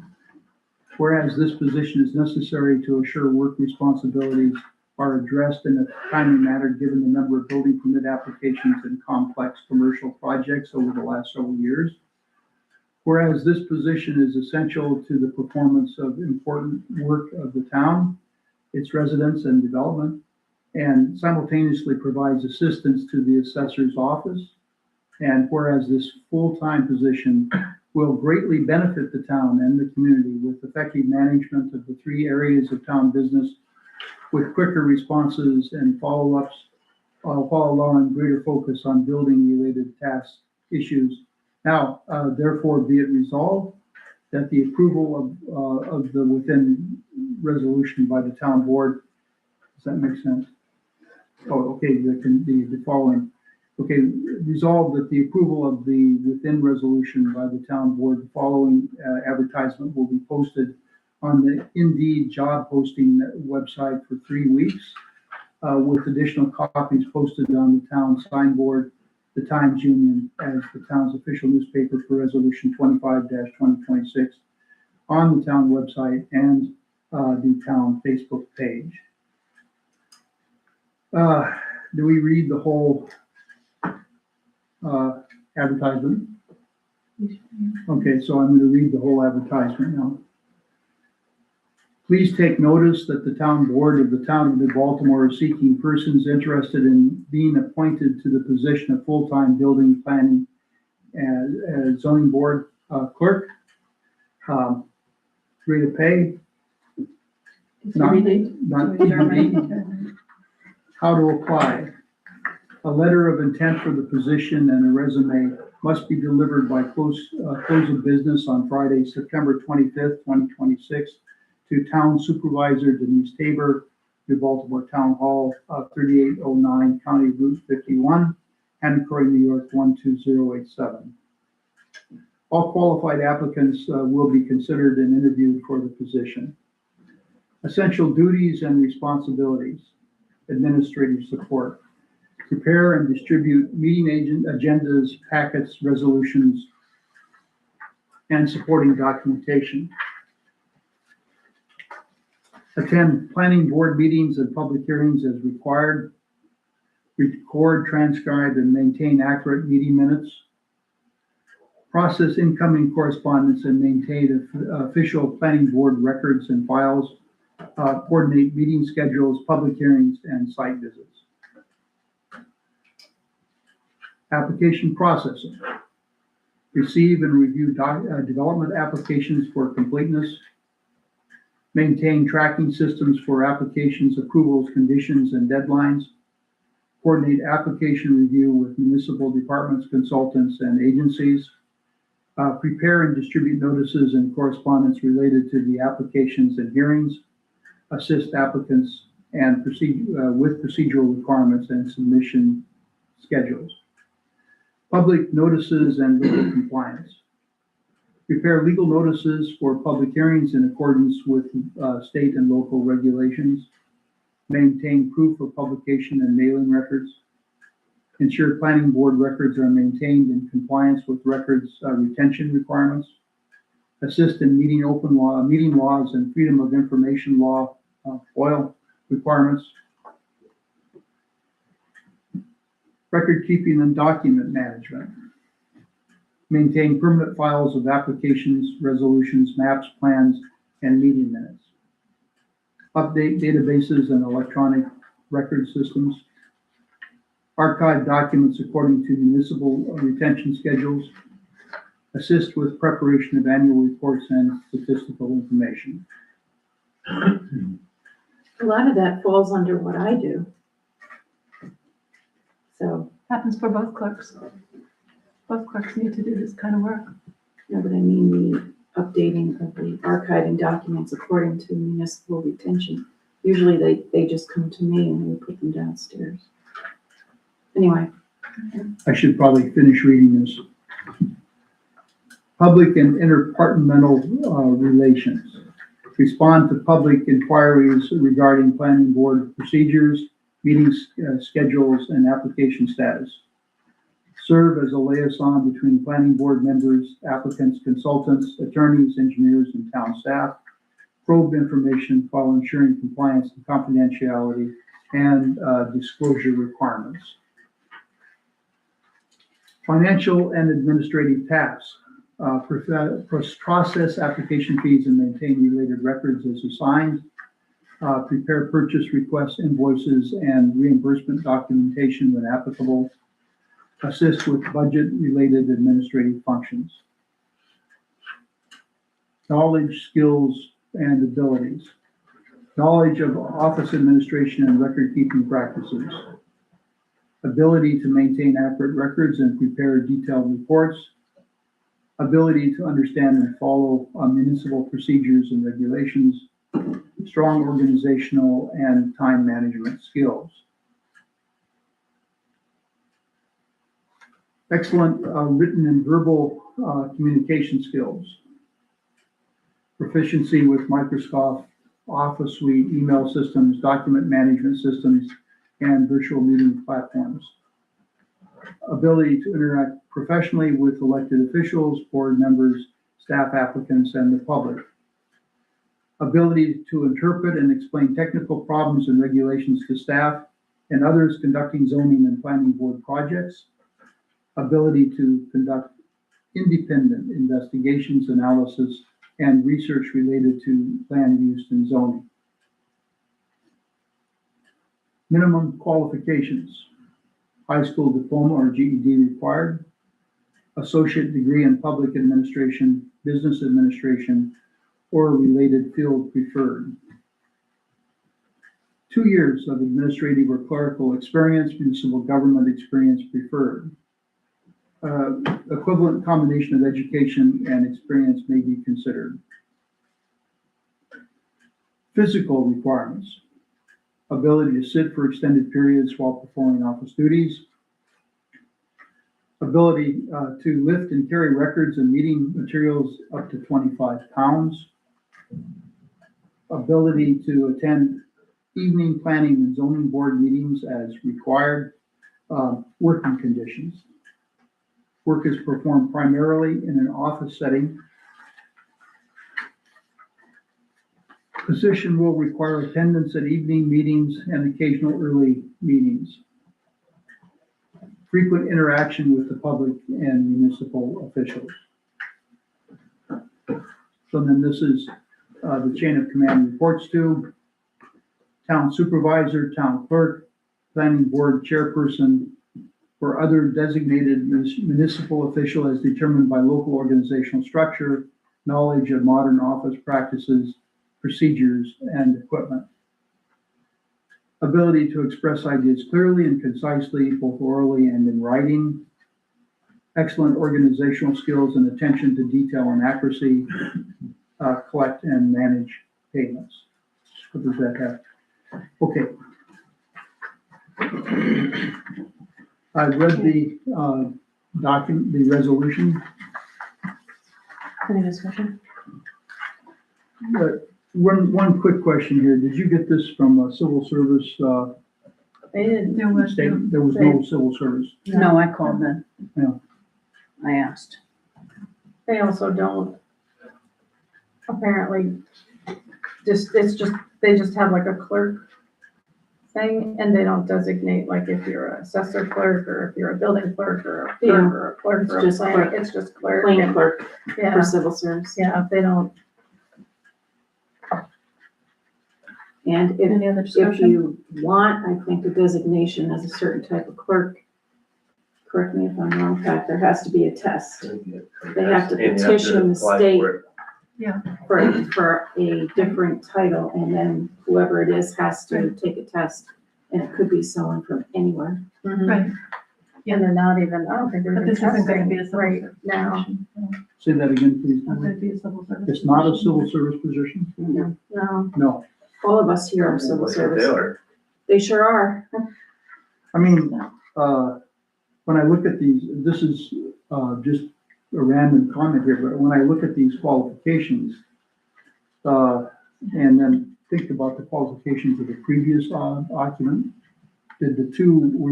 Whereas this position is necessary to assure work responsibilities are addressed in a timely manner given the number of building permit applications and complex commercial projects over the last several years. Whereas this position is essential to the performance of important work of the town, its residents and development, and simultaneously provides assistance to the assessor's office. And whereas this full-time position will greatly benefit the town and the community with effective management of the 3 areas of town business with quicker responses and follow-ups, while allowing greater focus on building-related task issues. Now, therefore, be it resolved that the approval of the within resolution by the town board, does that make sense? Oh, okay, the following. Okay, resolved that the approval of the within resolution by the town board, the following advertisement will be posted on the Indeed job posting website for 3 weeks, with additional copies posted on the town signboard, the Times Union, as the town's official newspaper for resolution 25-2026 on the town website and the town Facebook page. Do we read the whole advertisement? Okay, so I'm going to read the whole advertisement now. Please take notice that the town board of the town of New Baltimore is seeking persons interested in being appointed to the position of full-time building planning and zoning board clerk. Rate of pay. Not TBD. How to apply. A letter of intent for the position and a resume must be delivered by close of business on Friday, September 25th, 2026 to Town Supervisor Denise Tabor, New Baltimore Town Hall, 3809 County Route 51, Hennecourt, New York 12087. All qualified applicants will be considered and interviewed for the position. Essential duties and responsibilities. Administrative support. Prepare and distribute meeting agendas, packets, resolutions, and supporting documentation. Attend planning board meetings and public hearings as required. Record, transcribe, and maintain accurate meeting minutes. Process incoming correspondence and maintain official planning board records and files. Coordinate meeting schedules, public hearings, and site visits. Application processing. Receive and review development applications for completeness. Maintain tracking systems for applications, approvals, conditions, and deadlines. Coordinate application review with municipal departments, consultants, and agencies. Prepare and distribute notices and correspondence related to the applications and hearings. Assist applicants and with procedural requirements and submission schedules. Public notices and legal compliance. Prepare legal notices for public hearings in accordance with state and local regulations. Maintain proof of publication and mailing records. Ensure planning board records are maintained in compliance with records retention requirements. Assist in meeting meeting laws and freedom of information law, FOIL requirements. Record keeping and document management. Maintain permanent files of applications, resolutions, maps, plans, and meeting minutes. Update databases and electronic record systems. Archive documents according to municipal retention schedules. Assist with preparation of annual reports and statistical information. A lot of that falls under what I do. So, Happens for both clerks. Both clerks need to do this kind of work. no, but I mean the updating of the archiving documents according to municipal retention. Usually they just come to me and we put them downstairs. Anyway. I should probably finish reading this. Public and interdepartmental relations. Respond to public inquiries regarding planning board procedures, meeting schedules, and application status. Serve as a liaison between planning board members, applicants, consultants, attorneys, engineers, and town staff. Probe information while ensuring compliance and confidentiality and disclosure requirements. Financial and administrative tasks. Process application fees and maintain related records as assigned. Prepare purchase requests, invoices, and reimbursement documentation when applicable. Assist with budget-related administrative functions. Knowledge, skills, and abilities. Knowledge of office administration and record-keeping practices. Ability to maintain accurate records and prepare detailed reports. Ability to understand and follow municipal procedures and regulations. Strong organizational and time management skills. Excellent written and verbal communication skills. Proficiency with Microsoft Office Suite, email systems, document management systems, and virtual meeting platforms. Ability to interact professionally with elected officials, board members, staff applicants, and the public. Ability to interpret and explain technical problems and regulations to staff and others conducting zoning and planning board projects. Ability to conduct independent investigations, analysis, and research related to land use and zoning. Minimum qualifications: high school diploma or GED required, associate degree in public administration, business administration, or related field preferred. 2 years of administrative or clerical experience, municipal government experience preferred. Equivalent combination of education and experience may be considered. Physical requirements: ability to sit for extended periods while performing office duties, ability to lift and carry records and meeting materials up to 25 pounds, ability to attend evening planning and zoning board meetings as required, working conditions. Work is performed primarily in an office setting. Position will require attendance at evening meetings and occasional early meetings. Frequent interaction with the public and municipal officials. So then this is the chain of command reports to town supervisor, town clerk, planning board chairperson, or other designated municipal official as determined by local organizational structure, knowledge of modern office practices, procedures, and equipment. Ability to express ideas clearly and concisely, both orally and in writing. Excellent organizational skills and attention to detail and accuracy. Collect and manage payments. What does that have? Okay. I've read the document, the resolution. Any discussion? But one quick question here. Did you get this from civil service? They didn't. There was, State? There was no civil service. No, I called them. Yeah. I asked. They also don't, apparently, they just have like a clerk thing, and they don't designate, like, if you're an assessor clerk, or if you're a building clerk, or a clerk, or a clerk, It's or a just planner, clerk. it's just clerk. Plain and- clerk Yeah, for civil service. yeah, they don't, And if, Any other if discussion? you want, I think, a designation as a certain type of clerk, correct me if I'm wrong, in fact, there has to be a test They have to And you have to petition the apply state. for it. for a different title, and then whoever it is has to take a test. And it could be someone from anywhere. right, and they're not even, I don't think they're but even this isn't gonna be a testing civil right service now. position. Say that again, please. Not gonna be a civil service. It's not a position. civil service position? No, No. All of us here are civil Like service. They are. They sure are. I mean, when I look at these, this is just a random comment here, but when I look at these qualifications, and then think about the qualifications of the previous occupant, were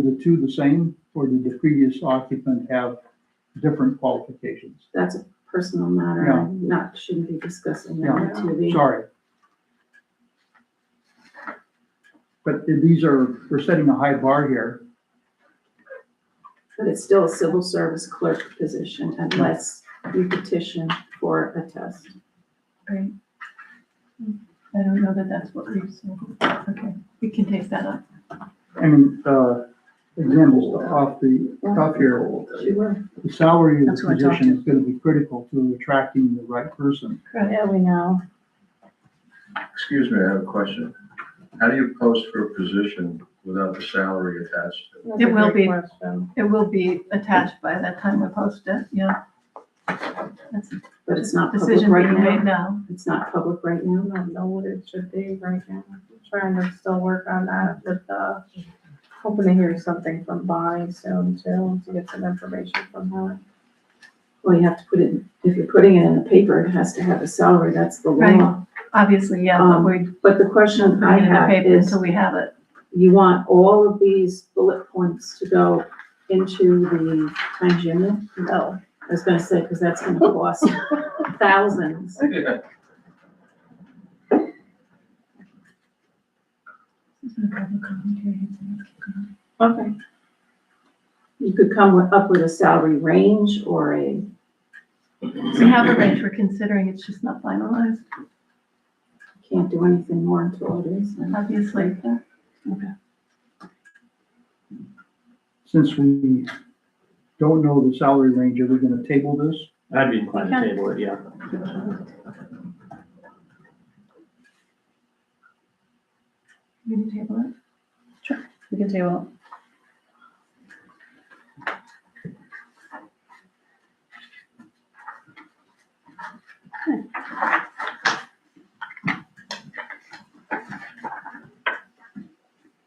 the two the same, or did the previous occupant have different qualifications? That's a personal matter. Yeah. I'm not, shouldn't be discussing that on Yeah. TV. Sorry. But we're setting a high bar here. But it's still a civil service clerk position unless you petition for a test. Right. I don't know that that's what we said. Okay, we can take that up. I mean, again, just off the top here, the salary of That's the what I talked position is gonna be critical to attracting the right person. yeah, we know. Excuse me, I have a question. How do you post for a position without the salary attached to it? That's It a will great be. question. It will be attached by that time we post it, yeah. That's a But it's not public decision right being made now. now. It's not public right now. I don't know what it should be right now. I'm trying to still work on that with hoping to hear something from Bonnie soon too, to get some information from her. Well, you have to put it, if you're putting it in the paper, it has to have a salary, that's the Right. law. Obviously, yeah, but we're But the question I putting it in the have paper is, until we have it. you want all of these bullet points to go into the Times Union? No. I was gonna say, because that's gonna cost thousands. Okay. You could come up with a salary range or a, We have a range we're considering, it's just not finalized, can't do anything more until it is. and- obviously. Since we don't know the salary range, are we gonna table this? I'd be inclined to Okay. table it, yeah. We can table it. We can table it.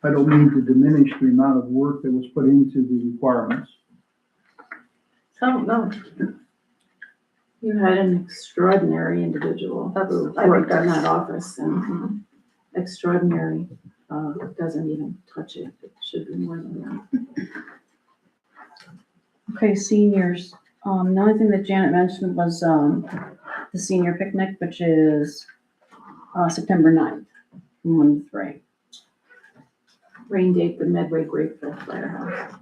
I don't mean to diminish the amount of work that was put into the requirements. So, no, You had an extraordinary individual who I think worked in that's- that office and extraordinary, doesn't even touch it. It should be more than that. Okay, seniors. The only thing that Janet mentioned was, the senior picnic, which is, September 9th, from 1 to 3. Rain date, the Medway Grateful Firehouse.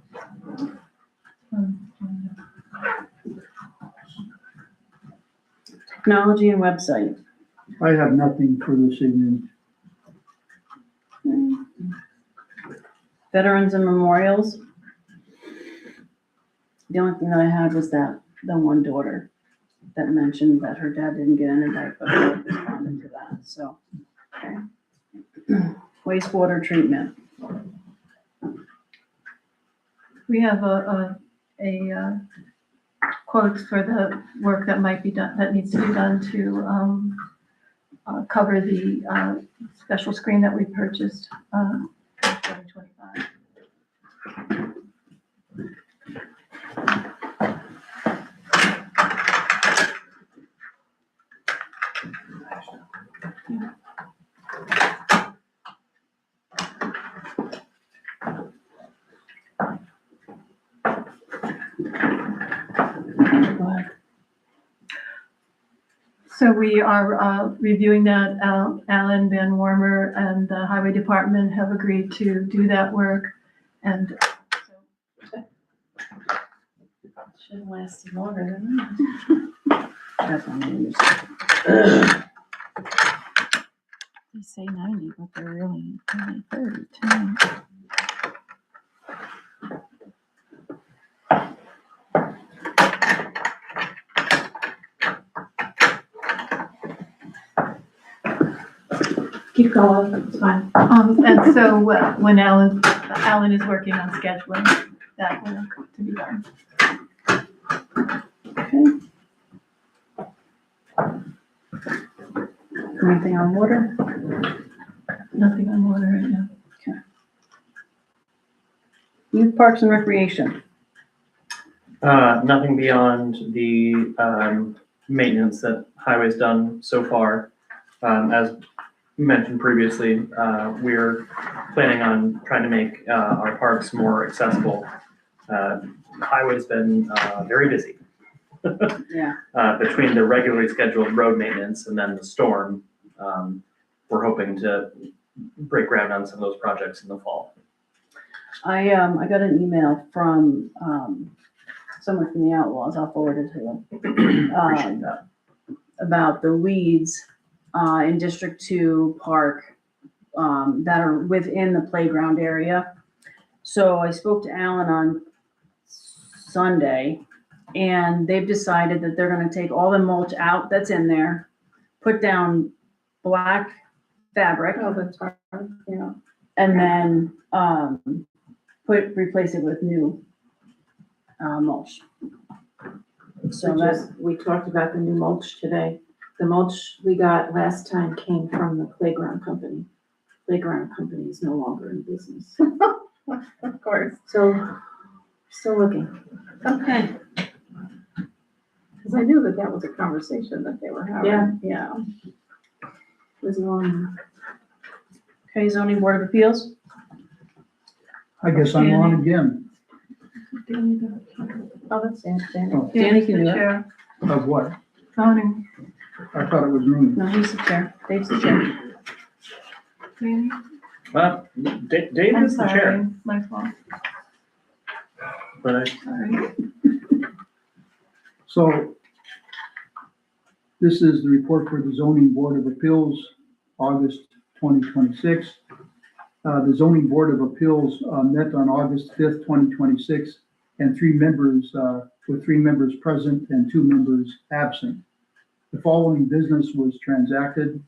Technology and website. I have nothing for this evening. Veterans and memorials. The only thing that I had was that, the one daughter that mentioned that her dad didn't get an invite, but I responded to that, so. Wastewater treatment. We have a quote for the work that might be done, that needs to be done to, cover the, special screen that we purchased, in 2025. So we are reviewing that. Alan Van Warmer and the Highway Department have agreed to do that work. And so Should have lasted longer than that. That's what I'm gonna They say 90, but they're really only 32. Keep going, it's fine. and so when Alan is working on scheduling that work to be done. Anything on water? Nothing on water right now. Youth Parks and Recreation. Nothing beyond the, maintenance that Highway's done so far. As mentioned previously, we're planning on trying to make, our parks more accessible. Highway's been, very busy. Yeah. Between the regularly scheduled road maintenance and then the storm, we're hoping to break ground on some of those projects in the fall. I got an email from, someone from the Outlaws, I'll forward it to them. Appreciate that. About the weeds, in District 2 Park, that are within the playground area. So I spoke to Alan on Sunday, and they've decided that they're gonna take all the mulch out that's in there, put down black fabric, oh, that's hard, yeah. and then, replace it with new, mulch. So Which that's, is, we talked about the new mulch today. The mulch we got last time came from the playground company. Playground company is no longer in business. Of course, So, still looking. Okay. because I knew that was a conversation that they were having. Yeah. Was long. Okay, zoning board of appeals. I guess I'm on again. Oh, that's Danny. Oh, Danny can do it. Chair, of what? zoning. I thought it was me. No, he's the chair. Dave's the chair. Danny? Well, Dave I'm is the chair, sorry, my fault, but sorry. So this is the report for the zoning board of appeals, August 2026. The zoning board of appeals met on August 5th, 2026, and with three members present and 2 members absent. The following business was transacted.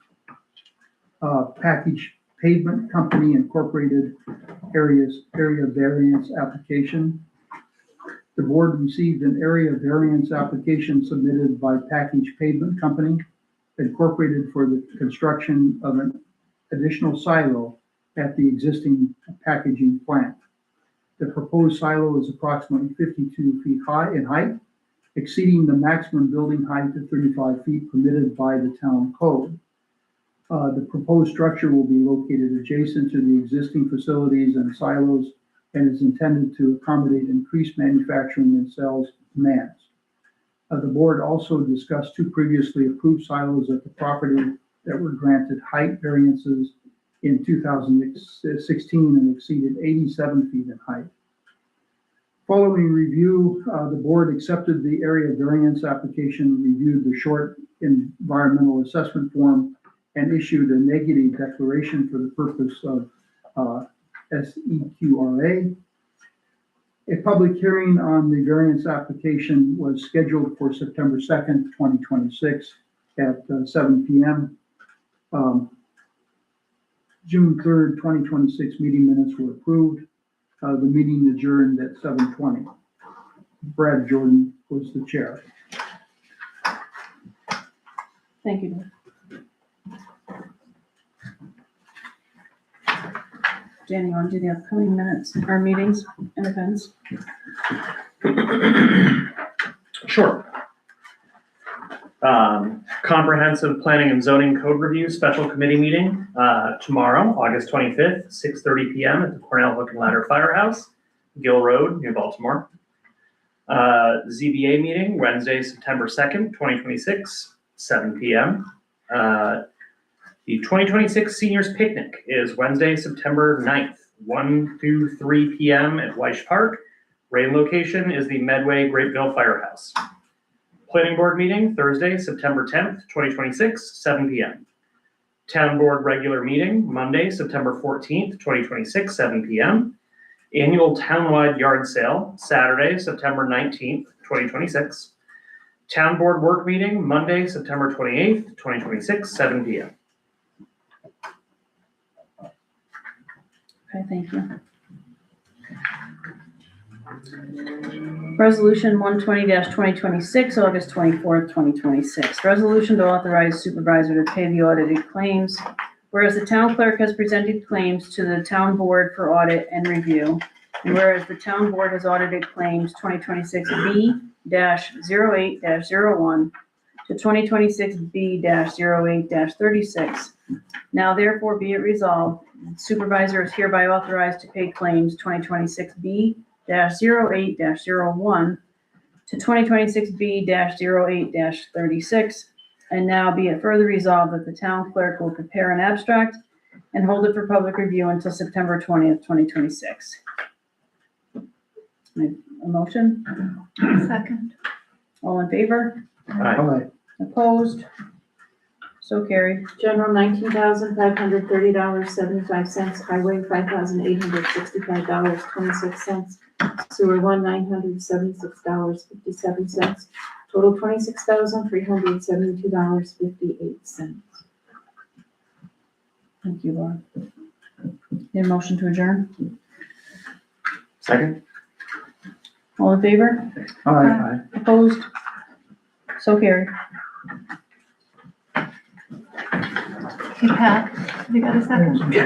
Package Pavement Company Incorporated area variance application. The board received an area variance application submitted by Package Pavement Company Incorporated for the construction of an additional silo at the existing packaging plant. The proposed silo is approximately 52 feet high in height, exceeding the maximum building height of 35 feet permitted by the town code. The proposed structure will be located adjacent to the existing facilities and silos and is intended to accommodate increased manufacturing and sales demands. The board also discussed 2 previously approved silos at the property that were granted height variances in 2016 and exceeded 87 feet in height. Following review, the board accepted the area variance application, reviewed the short environmental assessment form, and issued a negative declaration for the purpose of SEQRA. A public hearing on the variance application was scheduled for September 2nd, 2026 at 7 p.m. June 3rd, 2026 meeting minutes were approved. The meeting adjourned at 7:20. Brad Jordan was the chair. Thank you, Dave. Danny, you want to do the upcoming minutes, our meetings and events? sure. Comprehensive Planning and Zoning Code Review Special Committee meeting, tomorrow, August 25th, 6:30 p.m. at the Cornell Hook and Ladder Firehouse, Gill Road, near Baltimore. ZBA meeting, Wednesday, September 2nd, 2026, 7 p.m. The 2026 Seniors Picnic is Wednesday, September 9th, 1 to 3 p.m. at Weish Park. Rain location is the Medway Grapeville Firehouse. Planning Board meeting, Thursday, September 10th, 2026, 7 p.m. Town Board regular meeting, Monday, September 14th, 2026, 7 p.m. Annual townwide yard sale, Saturday, September 19th, 2026. Town Board work meeting, Monday, September 28th, 2026, 7 p.m. Okay, thank you. Resolution 120-2026, August 24th, 2026. Resolution to authorize supervisor to pay the audited claims. Whereas the town clerk has presented claims to the town board for audit and review, and whereas the town board has audited claims 2026 B-08-01 to 2026 B-08-36. Now therefore be it resolved, supervisor is hereby authorized to pay claims 2026 B-08-01 to 2026 B-08-36. And now be it further resolved that the town clerk will prepare an abstract and hold it for public review until September 20th, 2026. A motion? Second. All in favor? Aye. Opposed? So carried. General, $19,530.75. Highway, $5,865.26. Sewer, $976.57. Total, $26,372.58. Thank you, Laura. Need a motion to adjourn? Second? All in favor? Aye. Opposed? So carried. Hey, Pat, you got a second? Yeah.